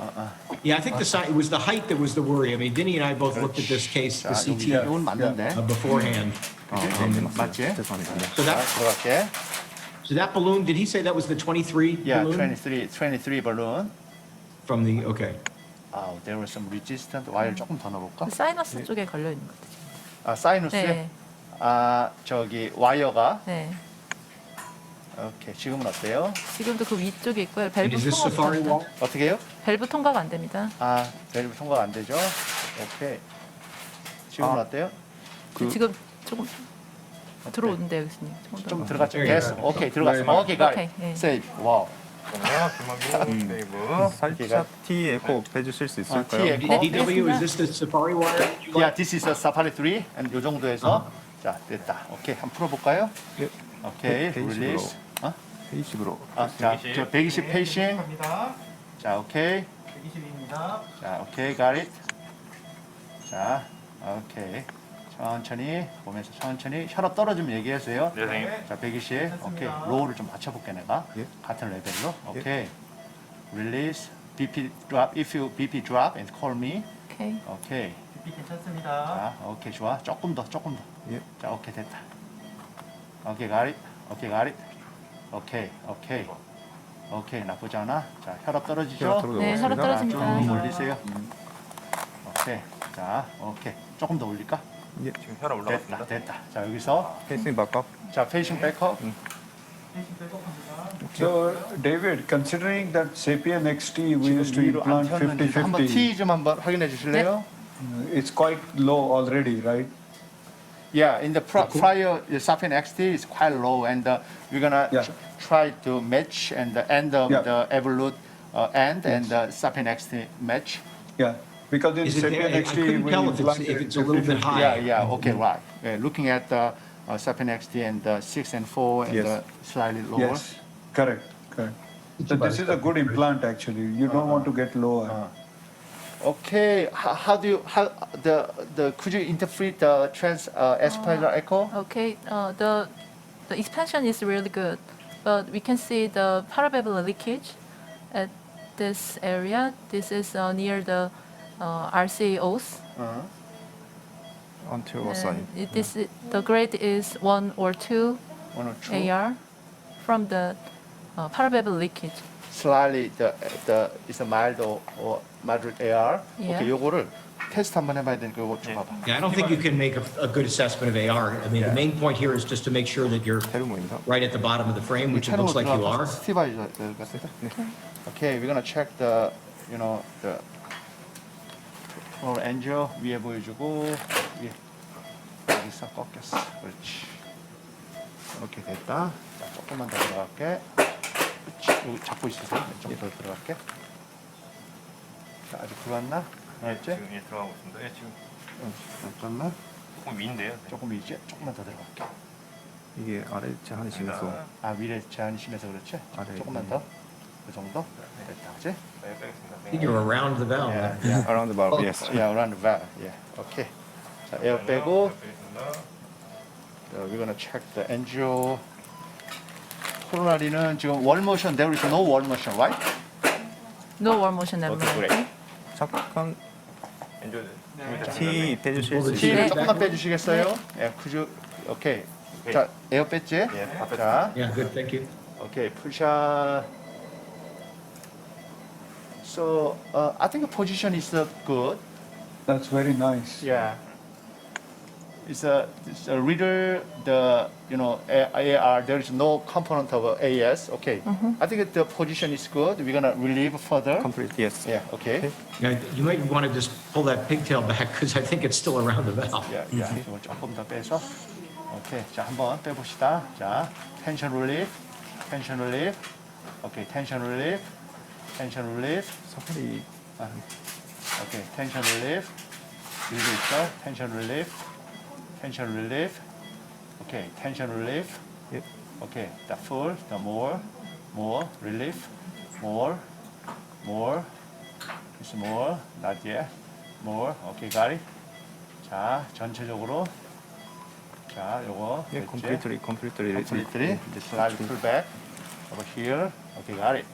Yeah, I think it was the height that was the worry. I mean, Vinny and I both looked at this case, the CT, 이건 맞는데. beforehand. 맞지? 죄송합니다. So that, 들어갈게. so that balloon, did he say that was the 23 Yeah, balloon? 23 balloon. From the, okay. There was some resistant 와이를 조금 더 넣어볼까? 그 사이너스 쪽에 걸려 있는 것 같아요. 사이너스? 네. 저기 와이어가. 네. 오케이, 지금은 어때요? 지금도 그 위쪽에 있고요. And 밸브 is this 통과 Safari 못합니다. wall? 어떻게 해요? 밸브 통과가 안 됩니다. 밸브 통과가 안 되죠? 오케이. 지금은 어때요? 지금 조금 들어오는데요, 교수님. 좀 들어갔죠? There you 됐어. go. 오케이, 들어갔어. Very 오케이, 가 Okay, 네. 세이브. 와우. 살짝 T 에코 빼주실 수 있을까요? T 에코. DW, is this the Safari wire? that you Yeah, like? this is a Safari 3. and 요 정도에서. 자, 됐다. 오케이, 한번 풀어볼까요? 예. 오케이, 페이식으로. 릴리스. 페이식으로. 자, 저 120 페이싱. 자, 오케이. 120입니다. 자, 오케이, got it. 자, 오케이. 천천히 보면서 천천히 혈압 떨어지면 얘기하세요. 네, 선생님. 자, 120. 오케이. 로우를 좀 맞춰볼게 내가. 예. 같은 레벨로. 오케이. Release. BP drop. If you BP drop and call me. 오케이. 오케이. 깊이 괜찮습니다. 자, 오케이 좋아. 조금 더. 예. 자, 오케이 됐다. 오케이 가리. 오케이 나쁘지 않아. 자, 혈압 떨어지죠? 네, 혈압 자, 떨어집니다. 좀 올리세요. 오케이. 자, 오케이. 조금 더 올릴까? 예. 지금 혈압 올라갔습니다. 됐다. 자, 여기서 페이싱 바깥. 자, 페이싱 백업. So, David, considering that Sapien XT we used to 위로 안 implant 튀었는지 한번 50-50, T 좀 한번 확인해 주실래요? it's quite low already, right? Yeah, in the prior Sapien XT is quite low, and we're gonna Yeah. try to match and the end of Yeah. the Evolut end and the Sapien XT match. Yeah, because in Is it there? Sapien I XT couldn't we tell if implanted it's a little bit 50-50. high. Yeah, okay, right. Looking at the Sapien XT and 6 and 4 and Yes. slightly lower. Yes, correct. So this is a good implant actually. You don't want to get lower. Okay, how could you interpret the trans-espiral echo? Okay, the expansion is really good, but we can see the paravalvular leakage at this area. This is near the RCAOs. Anterior side. The grade is 1 or 2 1 or 2? AR from the paravalvular leakage. Slightly the is a mild or moderate AR. Yeah. 오케이, 요거를 테스트 한번 해봐야 되니까 요거 좀 봐봐. Yeah, I don't think you can make a good assessment of AR. I mean, the main point here is just to make sure that you're 테르모입니다. right at the bottom of the frame, which it looks like you are. 스티바이저 같은데. Okay, we're gonna check the the floor angle 위에 보여주고 위에 여기서 꺾였어. 그렇지. 이렇게 됐다. 자, 조금만 더 들어갈게. 그렇지. 여기 잡고 있으세요. 좀 더 들어갈게. 자, 아직 들어왔나? 알았지? 지금 예 들어가고 있습니다. 예, 지금 잠깐만. 조금 위인데요. 조금 위지? 조금만 더 들어갈게. 이게 아래 제한이 심해서 아, 위에 제한이 심해서 그렇지? 아래, 조금만 더. 그 정도? 됐다. 그렇지? 네, 빼겠습니다. I think you're around the valve. Yeah. around the valve. Yes. Yeah, around the valve. Yeah. Okay. 자, 에어 빼고. 빼겠습니다. We're gonna check the angio. 코로나리는 지금 wall motion, there is no wall motion, right? No wall motion Okay, abnormality. great. 잠깐 엔조 T 빼주실 수 T를 있어요? 조금만 빼주시겠어요? 예, 쿠주. 오케이. 자, 에어 뺐지? 예, 다 자, Yeah, good, thank you. 오케이, 풀샷. So, I think the position is good. That's very nice. Yeah. It's a reader, the AR, there is no component of AS. Okay. I think the position is good. We're gonna relieve further. Complete. Yes. Yeah, okay. Yeah, you might want to just pull that pigtail back because I think it's still around the valve. 야, 이걸 조금 더 빼서. 오케이, 자, 한번 빼봅시다. 자, tension relief. 오케이, tension relief. 사파리 오케이, tension relief. 그리고 있어, tension relief. 오케이, tension relief. 예. 오케이, the full, the more relief, more, it's more, not yet, more. 오케이, got it. 자, 전체적으로. 자, 요거. 예, 됐지? completely. Just slightly pull back over here. Okay, got it.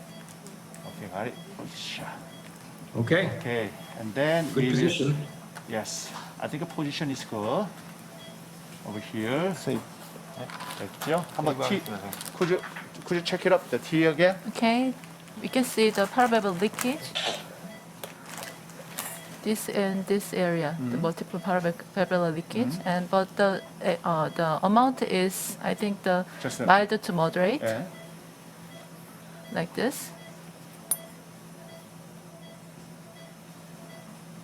Okay, Okay, and then good position. Yes, I think the position is good. Over here. Safe. 됐죠? 한번 T. Could you check it up the T again? Okay, we can see the paravalvular leakage. This and this area, the multiple paravalvular leakage, and but the amount is, I think, the Just a- mild to moderate, 예. like this.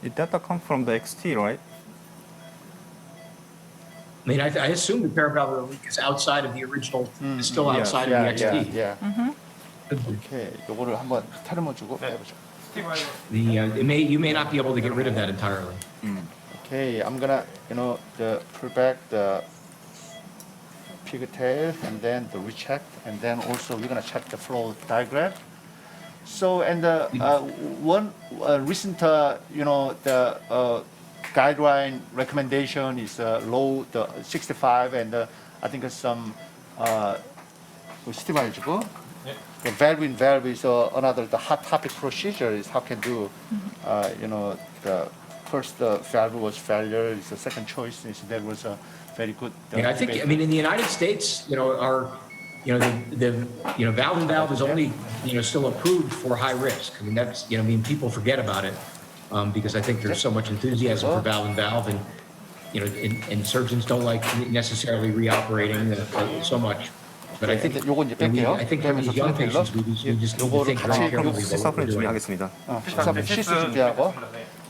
Did data come from the XT, right? I mean, I assume the paravalvular leak is outside of the original, is still yeah, outside of the XT. Yeah. 오케이, 요거를 한번 테르모 주고 빼보죠. You may not be able to get rid of that entirely. Okay, I'm gonna, pull back the pigtail and then the recheck, and then also we're gonna check the flow diagram. So, and one recent, the guideline recommendation is low, the 65, and I think some 스티바이즈고. The valve in valve is another the hot topic procedure is how can do, the first valve was failure. It's the second choice. There was a very good. Yeah, I think, I mean, in the United States, the valve is only, still approved for high risk. I mean, that's, people forget about it because I think there's so much enthusiasm for valve and, and surgeons don't like necessarily reoperating so much. But I think, 요건 이제 뺄게요. I think for these young patients, we just need to think very carefully about what we're doing. 준비하겠습니다. 시스 준비하고.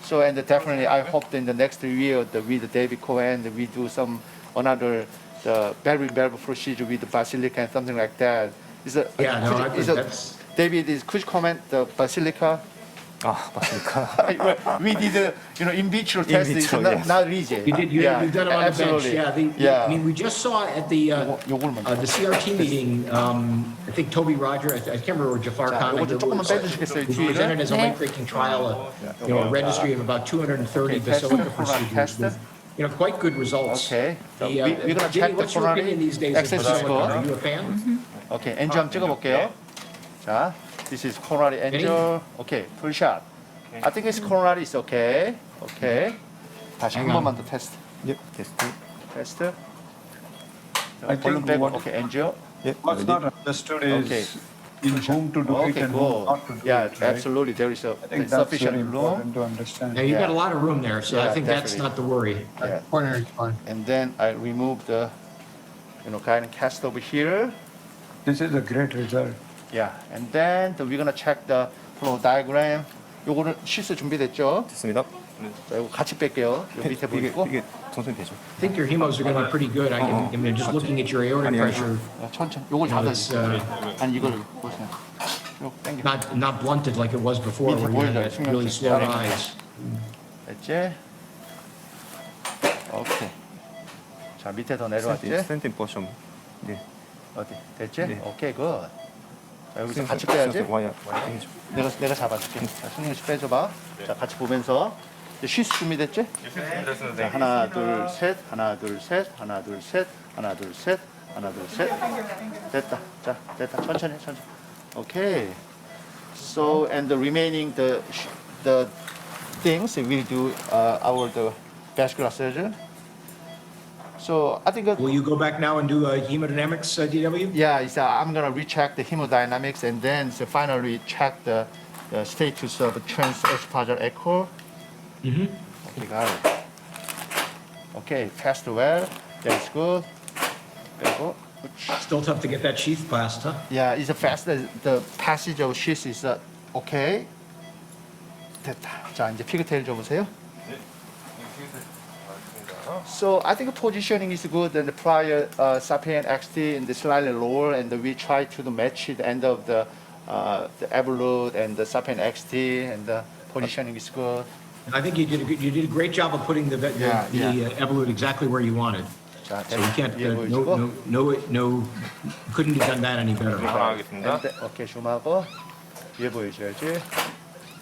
So and definitely, I hope in the next year with David Cohen, we do another valve procedure with the basilica and something like that. Yeah, no, David, could you comment the basilica? 맞습니까? We did, in vitro test. It's not rigid. You've done it on absolutely. the bench. Yeah, I mean, we just saw at the CRT meeting. I think Toby Roger, I can't remember, or Jafar Khan, who presented as a late-breaking trial, a registry of about 230 basilica procedures with, quite good results. Okay. We're gonna check the what's your opinion these days of access basilica? score. Are you a fan? Okay, angio 한번 찍어볼게요. 자, this is coronary angio. Okay, full shot. I think it's coronary is okay. Okay. 다시 한 번만 더 테스트. 예, 테스트. 테스트. I think what, okay, angio. 예, what's not understood is in whom to do it Okay, and cool. whom not to do Yeah, it. Right? absolutely. There is I think that's very sufficient room. important to understand. Yeah, you've got a lot of room there, so Yeah, I think that's definitely. not the worry. Yeah. Coronary's fine. And then I remove the, kind of cast over here. This is a great result. Yeah, and then we're gonna check the flow diagram. 요거는 시스 준비됐죠? 됐습니다. 자, 이거 같이 뺄게요. 요 밑에 보이고. 이게 천천히 되죠. I think your hemos are going to be pretty good. I mean, just looking at your aortic pressure, 천천히. 요걸 it's 잡아주세요. 아니 이걸 보세요. 요 당겨. not blunted like it was before, where you had a really slow rise. 됐지? 오케이. 자 밑에 더 내려왔지? 스탠딩 포션. 네. 어디? 됐지? 네. 오케이 굿. 자 여기서 같이 빼야지. 와야. 내가 잡아줄게. 자 승용 씨 빼줘봐. 자 같이 보면서 이제 쉬스 준비됐지? 자, 하나 둘 셋, 하나 둘 셋, 하나 둘 셋, 하나 둘 셋, 하나 둘 셋. 됐다. 자 됐다. 천천히. 오케이. So and the remaining the things we'll do the vascular surgeon. So I think Will you go back now and do hemodynamics, DW? yeah, I'm gonna recheck the hemodynamics and then finally check the status of trans-esophageal echo. Mm-hmm. Okay, got it. Okay, passed well. That's good. There you go. Still tough to get that sheath past, huh? Yeah, it's fast. The passage of sheath is okay. 됐다. 자 이제 피그테일 줘보세요. So I think positioning is good, and the prior Sapien XT in the slightly lower, and we try to match the end of the Evolut and the Sapien XT, and the positioning is good. I think you did a great job of putting the Evolut exactly where you wanted. 자, So you can't, 위에 보여주고. no, couldn't have done that any better. 하겠습니다. 오케이, 줌하고 위에 보여줘야지.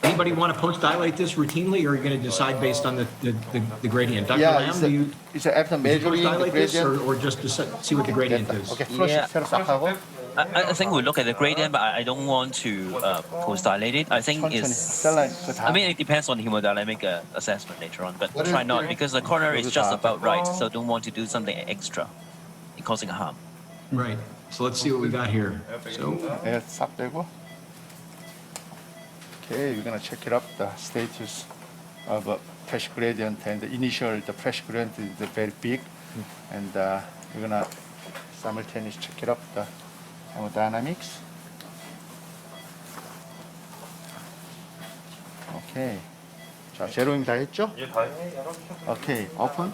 Anybody want to post-dilate this routinely, or are you going to decide based on the gradient? Dr. Yeah, Lam, do you it's after measuring the post-dilate this, gradient. or just to see what the gradient is? Okay, first Yeah. 새로 싹 하고. I think we look at the gradient, but I don't want to post-dilate it. I think 천천히. it's... 셀라인 그거 다. I mean, it depends on the hemodynamic assessment later on, but What is try not, the- because the coronary is just about right, so don't want to do something extra, causing harm. Right. So let's see what we got here. So 네, 싹 빼고. Okay, we're gonna check it up the status of pressure gradient, and the initial the pressure gradient is very big, and we're gonna simultaneously check it up the hemodynamics. Okay. 자, 제로잉 다 했죠? 예, 다 했어요. 오케이, 오픈.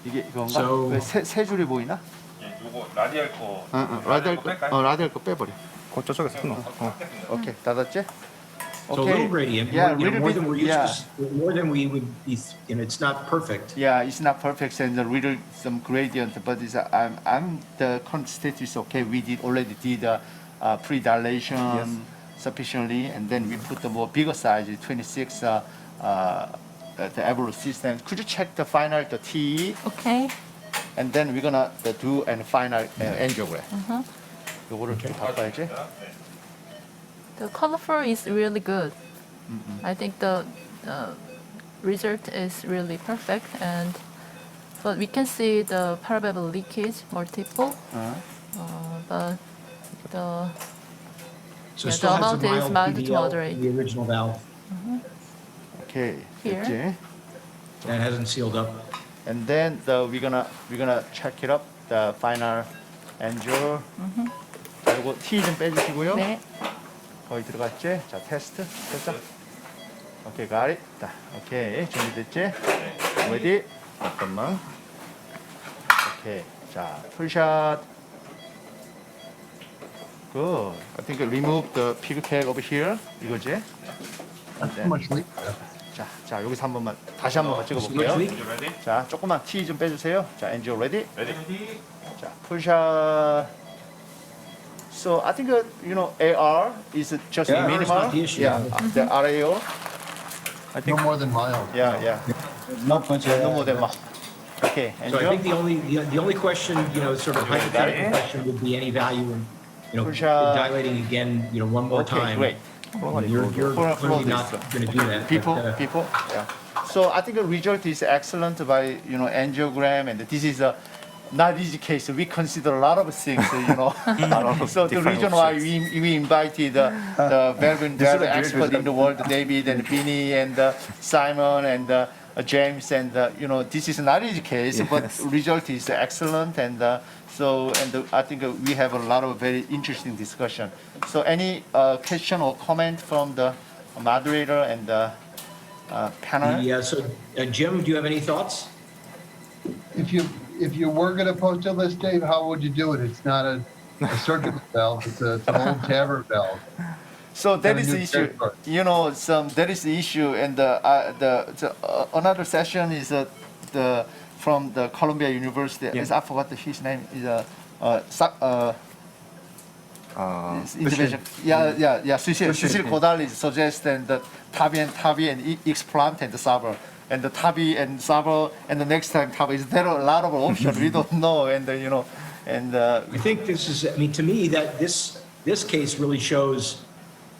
이게 이건가? So- 왜 세 줄이 보이나? 예, 요거 라디알 거. 라디알 거 빼버려. 저쪽에서 끊어. 오케이, 닫았지? So a little gradient, Yeah, more than we're used yeah. to, more than we would be, it's not perfect. Yeah, it's not perfect and the little some gradient, but it's I'm the current state is okay. We already did pre-dilation sufficiently, and then we put the more bigger size, 26 the Evolut system. Could you check the final the TE, Okay. and then we're gonna do and final angiogram. 요거를 좀 바꿔야지. The colorful is really good. I think the result is really perfect, but we can see the paravalvular leakage multiple. But the So Yeah, still the has a amount is mild mild to PVL moderate. in the original valve. Okay. Here. 됐지? That hasn't sealed up. And then we're gonna check it up the final angel. 자, 이거 T 좀 빼주시고요. 네. 거의 들어갔지? 자, 테스트 됐어? 오케이, got it. 자, 오케이, 준비됐지? ready? 잠깐만. 오케이, 자, 풀샷. Good. I think remove the pig tag over here. 이거지? Too much leak. 자, 여기서 한 번만 다시 한 번만 찍어볼게요. 자, 조금만 T 좀 빼주세요. 자, angel ready? 자, 풀샷. So I think AR is just Yeah, minimal. it's not the issue. Yeah, the RAO. No more than mild. Yeah. Not much. No more than that. Okay, So I angel. think the only question, sort of hypothetical question would be any value in, Push up. dilating again, one more Okay, time. great. You're Flow clearly not this. going to do that. People. but, Yeah. So I think the result is excellent by angiogram, and this is a not easy case. We consider a lot of things, So the reason why we invited the valve expert in the world, David and Vinny and Simon and James, and this is not easy case, but result is excellent, and I think we have a lot of very interesting discussion. So any question or comment from the moderator and the panel? Yeah, so Jim, do you have any thoughts? If you were going to post a list, Dave, how would you do it? It's not a surgical valve. It's an old TAVR valve. So that is new the issue. territory. That is the issue, and another session is from the Columbia University. I forgot his name. Is intervention. Cecil Godal suggested that TAVI and explant and SAVR. And the TAVI and SAVR, and the next time TAVI. Is there a lot of options? We don't know, and I think this is, to me, that this case really shows,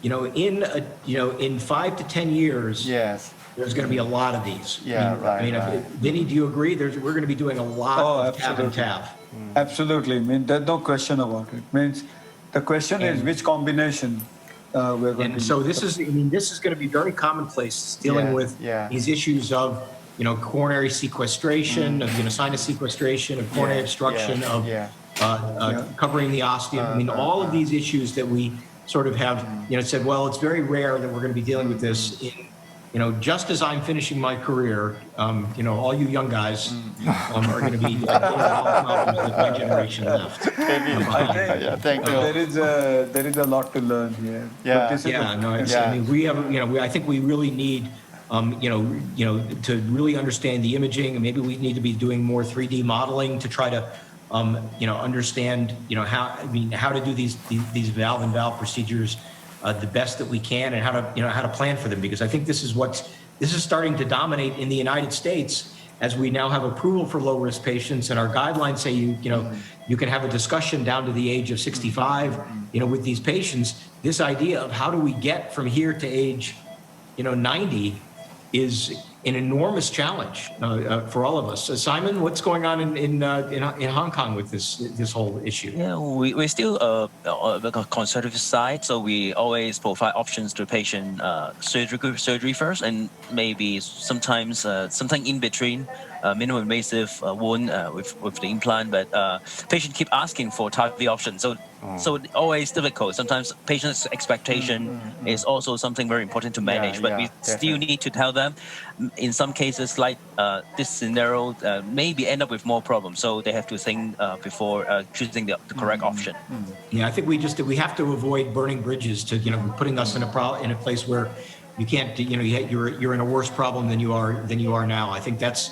in 5 to 10 years, yes, there's going to be a lot of these. Yeah, right. Vinny, do you agree? We're going to be doing a lot of TAV and absolutely. TAV. Absolutely. There's no question about it. The question is which combination we're going to And so this is going to be very commonplace, dealing with these issues of, coronary sequestration, of sinus sequestration, of coronary obstruction, of covering the ostium. All of these issues that we sort of have, said, well, it's very rare that we're going to be dealing with this in, just as I'm finishing my career, all you young guys are going to be dealing with all the problems that my generation left. Thank you. There is a lot to learn here. Yeah. But this is I think we really need, to really understand the imaging, and maybe we need to be doing more 3D modeling to try to, understand, how to do these valve and valve procedures the best that we can, and how to plan for them, because I think this is starting to dominate in the United States, as we now have approval for low risk patients, and our guidelines say you can have a discussion down to the age of 65, with these patients. This idea of how do we get from here to age 90 is an enormous challenge for all of us. Simon, what's going on in Hong Kong with this whole issue? Yeah, we're still on the conservative side, so we always provide options to patient surgery first, and maybe sometimes something in between, minimum invasive wound with the implant, but patient keep asking for TAVI option, so always difficult. Sometimes patient's expectation is also something very important to manage, but we still need to tell them. In some cases, like this scenario, maybe end up with more problems, so they have to think before choosing the correct option. Yeah, I think we have to avoid burning bridges to putting us in a place where you can't you're in a worse problem than you are now. I think that's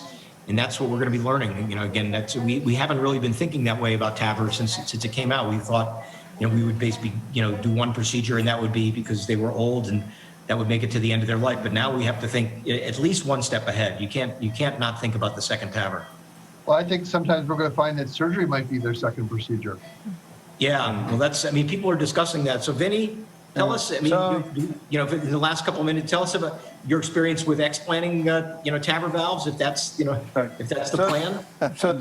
what we're going to be learning. Again, we haven't really been thinking that way about TAVR since it came out. We thought we would basically do one procedure, and that would be because they were old and that would make it to the end of their life. But now we have to think at least one step ahead. You can't not think about the second TAVR. Well, I think sometimes we're going to find that surgery might be their second procedure. Yeah, well, people are discussing that. So, Vinny, tell us, I mean, you know, in the last couple of minutes, tell us about your experience with explanting, you know, TAVR valves, if that's, you know, if that's the plan. So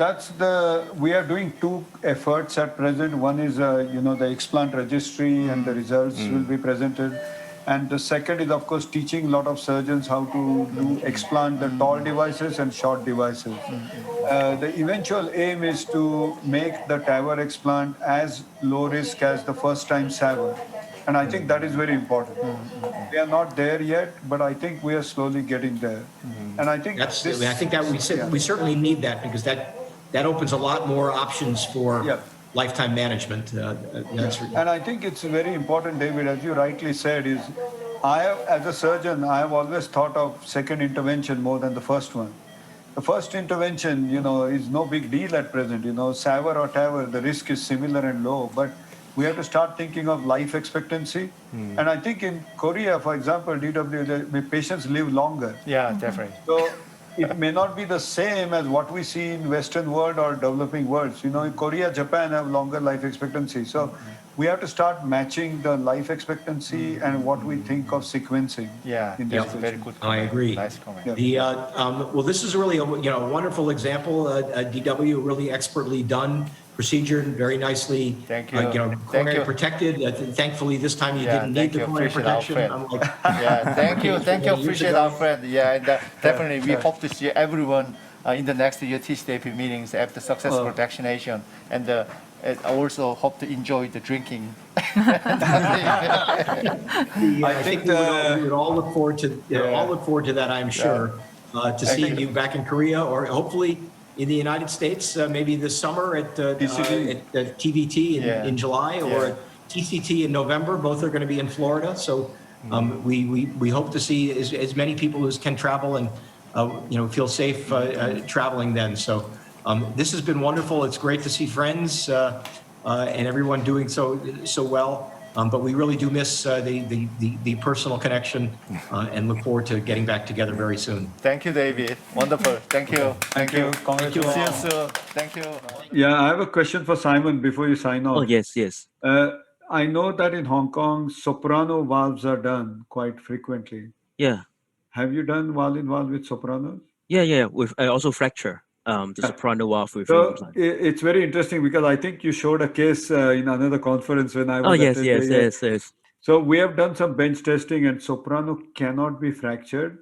we are doing two efforts at present. One is, you know, the explant registry and the results will be presented. And the second is, of course, teaching a lot of surgeons how to do explant the tall devices and short devices. The eventual aim is to make the TAVR explant as low risk as the first time SAVR. And I think that is very important. We are not there yet, but I think we are slowly getting there. And I think I think that we certainly need that, because that opens a lot more options for lifetime management. And I think it's very important, David, as you rightly said, is as a surgeon, I have always thought of second intervention more than the first one. The first intervention, you know, is no big deal at present. You know, SAVR or TAVR, the risk is similar and low, but we have to start thinking of life expectancy. And I think in Korea, for example, DW, the patients live longer. Yeah, definitely. So it may not be the same as what we see in Western world or developing worlds. You know, in Korea, Japan have longer life expectancy. So we have to start matching the life expectancy and what we think of sequencing. Yeah, that's very good comment. I agree. Nice comment. Well, this is really a wonderful example. DW really expertly done procedure, very nicely. Thank you. Coronary protected. Thankfully, this time you didn't need the coronary protection. Thank you. Appreciate our friend. Yeah, and definitely we hope to see everyone in the next year TCTAP meetings after successful vaccination, and I also hope to enjoy the drinking. I think we would all look forward to that. I'm sure to seeing you back in Korea, or hopefully in the United States, maybe this summer at TVT in July, or at TCT in November. Both are going to be in Florida, so we hope to see as many people as can travel and feel safe traveling then. So this has been wonderful. It's great to see friends and everyone doing so well. But we really do miss the personal connection and look forward to getting back together very soon. Thank you, David. Wonderful. Thank you. Thank you. See you soon. Thank you. Yeah, I have a question for Simon before you sign off. Oh, yes. I know that in Hong Kong, soprano valves are done quite frequently. Yeah. Have you done valve-in-valve with sopranos? Yeah. With also fracture. The soprano valve with implant. It's very interesting because I think you showed a case in another conference when I was yes. So we have done some bench testing, and soprano cannot be fractured.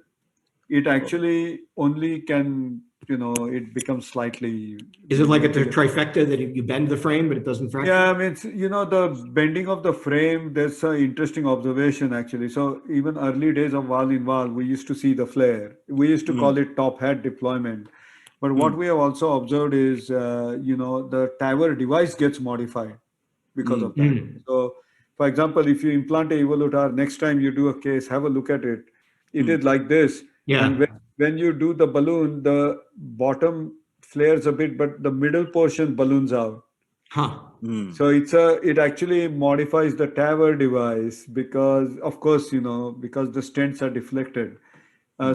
It actually only can, it becomes slightly... Is it like a trifecta that you bend the frame, but it doesn't fracture? Yeah, I mean, the bending of the frame, there's an interesting observation actually. So even early days of valve-in-valve, we used to see the flare. We used to call it top hat deployment. But what we have also observed is, the TAVR device gets modified because of that. So, for example, if you implant a evolutar, next time you do a case, have a look at it. It is like this. Yeah. And when you do the balloon, the bottom flares a bit, but the middle portion balloons out. So it actually modifies the TAVR device because, of course, because the stents are deflected.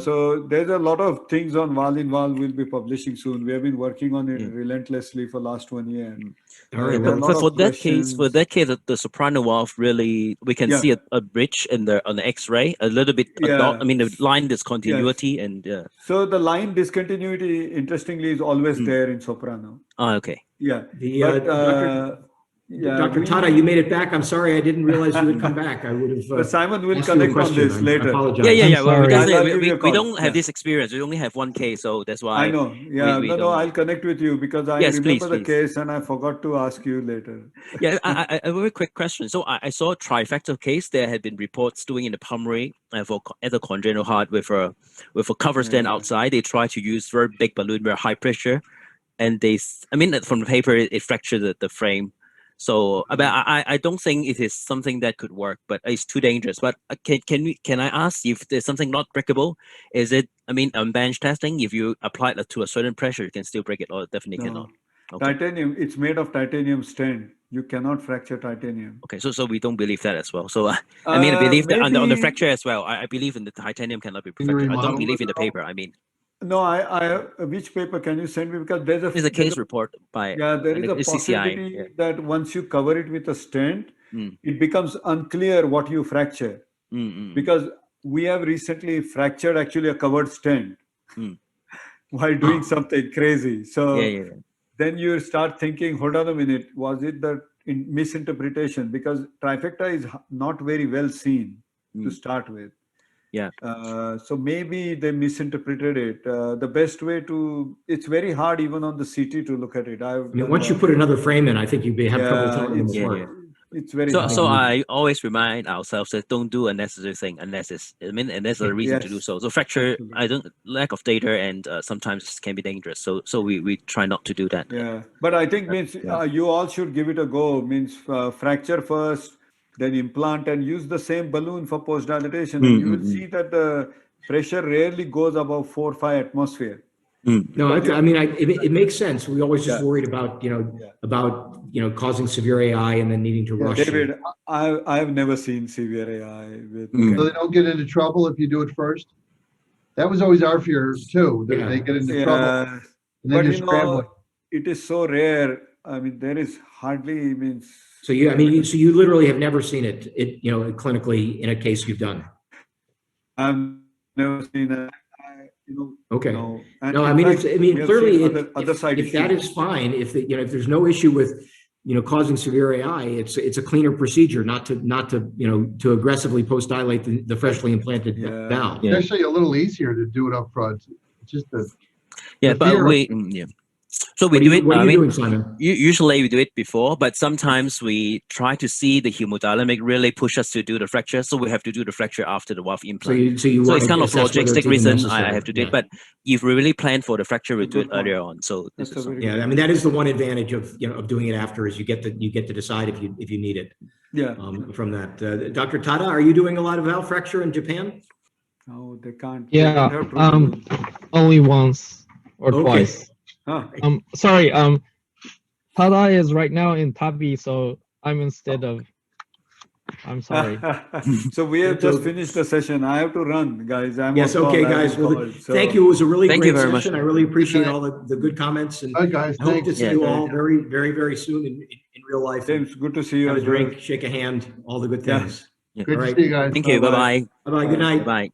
So there's a lot of things on valve-in-valve we'll be publishing soon. We have been working on it relentlessly for last 1 year. For that case, the soprano valve really, we can see a bridge on the X-ray, a little bit. The line discontinuity and. So the line discontinuity, interestingly, is always there in soprano. Okay. Yeah. Dr. Tada, you made it back. I'm sorry, I didn't realize you would come back. I would have. Simon will connect on this later. I apologize. Yeah. We don't have this experience. We only have one case, so that's why. I know. Yeah. No. I'll connect with you because I remember the case and I forgot to ask you later. Yeah. A very quick question. So I saw a trifecta case. There had been reports doing in the pulmonary for the congenital heart with a cover stand outside. They tried to use very big balloon, very high pressure, and from the paper it fractured the frame. So I don't think it is something that could work, but it's too dangerous. But can I ask if there's something not breakable? Is it, on bench testing, if you apply it to a certain pressure, you can still break it, or definitely cannot? Okay. Titanium, it's made of titanium stent. You cannot fracture titanium. Okay, so we don't believe that as well. So I believe that on the fracture as well. I believe in the titanium cannot be fractured. I don't believe in the paper. No, which paper can you send me? Because there's a case report by there is a possibility that once you cover it with a stent, it becomes unclear what you fracture. Because we have recently fractured actually a covered stent while doing something crazy. So then you start thinking, hold on a minute, was it the misinterpretation? Because trifecta is not very well seen to start with. So maybe they misinterpreted it. The best way to, it's very hard even on the CT to look at it. Once you put another frame in, I think you have trouble telling them apart. It's very so I always remind ourselves that don't do unnecessary thing unless it's unless there's a reason to do so. So fracture, lack of data and sometimes can be dangerous. So we try not to do that. Yeah, but I think means you all should give it a go. Means fracture first, then implant and use the same balloon for post dilatation. And you will see that the pressure rarely goes above 4 or 5 atmosphere. No, I mean, it makes sense. We always just worried about, causing severe AI and then needing to rush. David, I have never seen severe AI with. So they don't get into trouble if you do it first. That was always our fear too. That they get into trouble. And then But you're scrambling. it is so rare. I mean, there is hardly means. So you literally have never seen it, clinically in a case you've done. I've never seen it. Okay. No, I mean, clearly, other side if that is fine, if there's no issue with, causing severe AI, it's a cleaner procedure not to aggressively post dilate the freshly implanted valve. It's actually a little easier to do it up front. It's just the So we do it. What are you doing, Simon? Usually we do it before, but sometimes we try to see the hemodynamic really push us to do the fracture, so we have to do the fracture after the valve implant. So it's kind of logistic reason I have to do it, but if we really plan for the fracture, we do it earlier on. So I mean that is the one advantage of doing it after is you get to decide if you need it. From that, Dr. Tada, are you doing a lot of valve fracture in Japan? No, they can't. Yeah, only once or twice. Sorry, Tada is right now in Tabi, so I'm instead of. I'm sorry. So we have just finished the session. I have to run, guys. Yes, okay, guys. Well, thank you. It was a really great session. I really appreciate all the good comments, and guys, I hope to see you all very, very, very soon in real life. James, good to see you. Have a drink, shake a hand, all the good things. Good to see you guys. Thank you. Bye bye. Bye bye. Good night. Bye.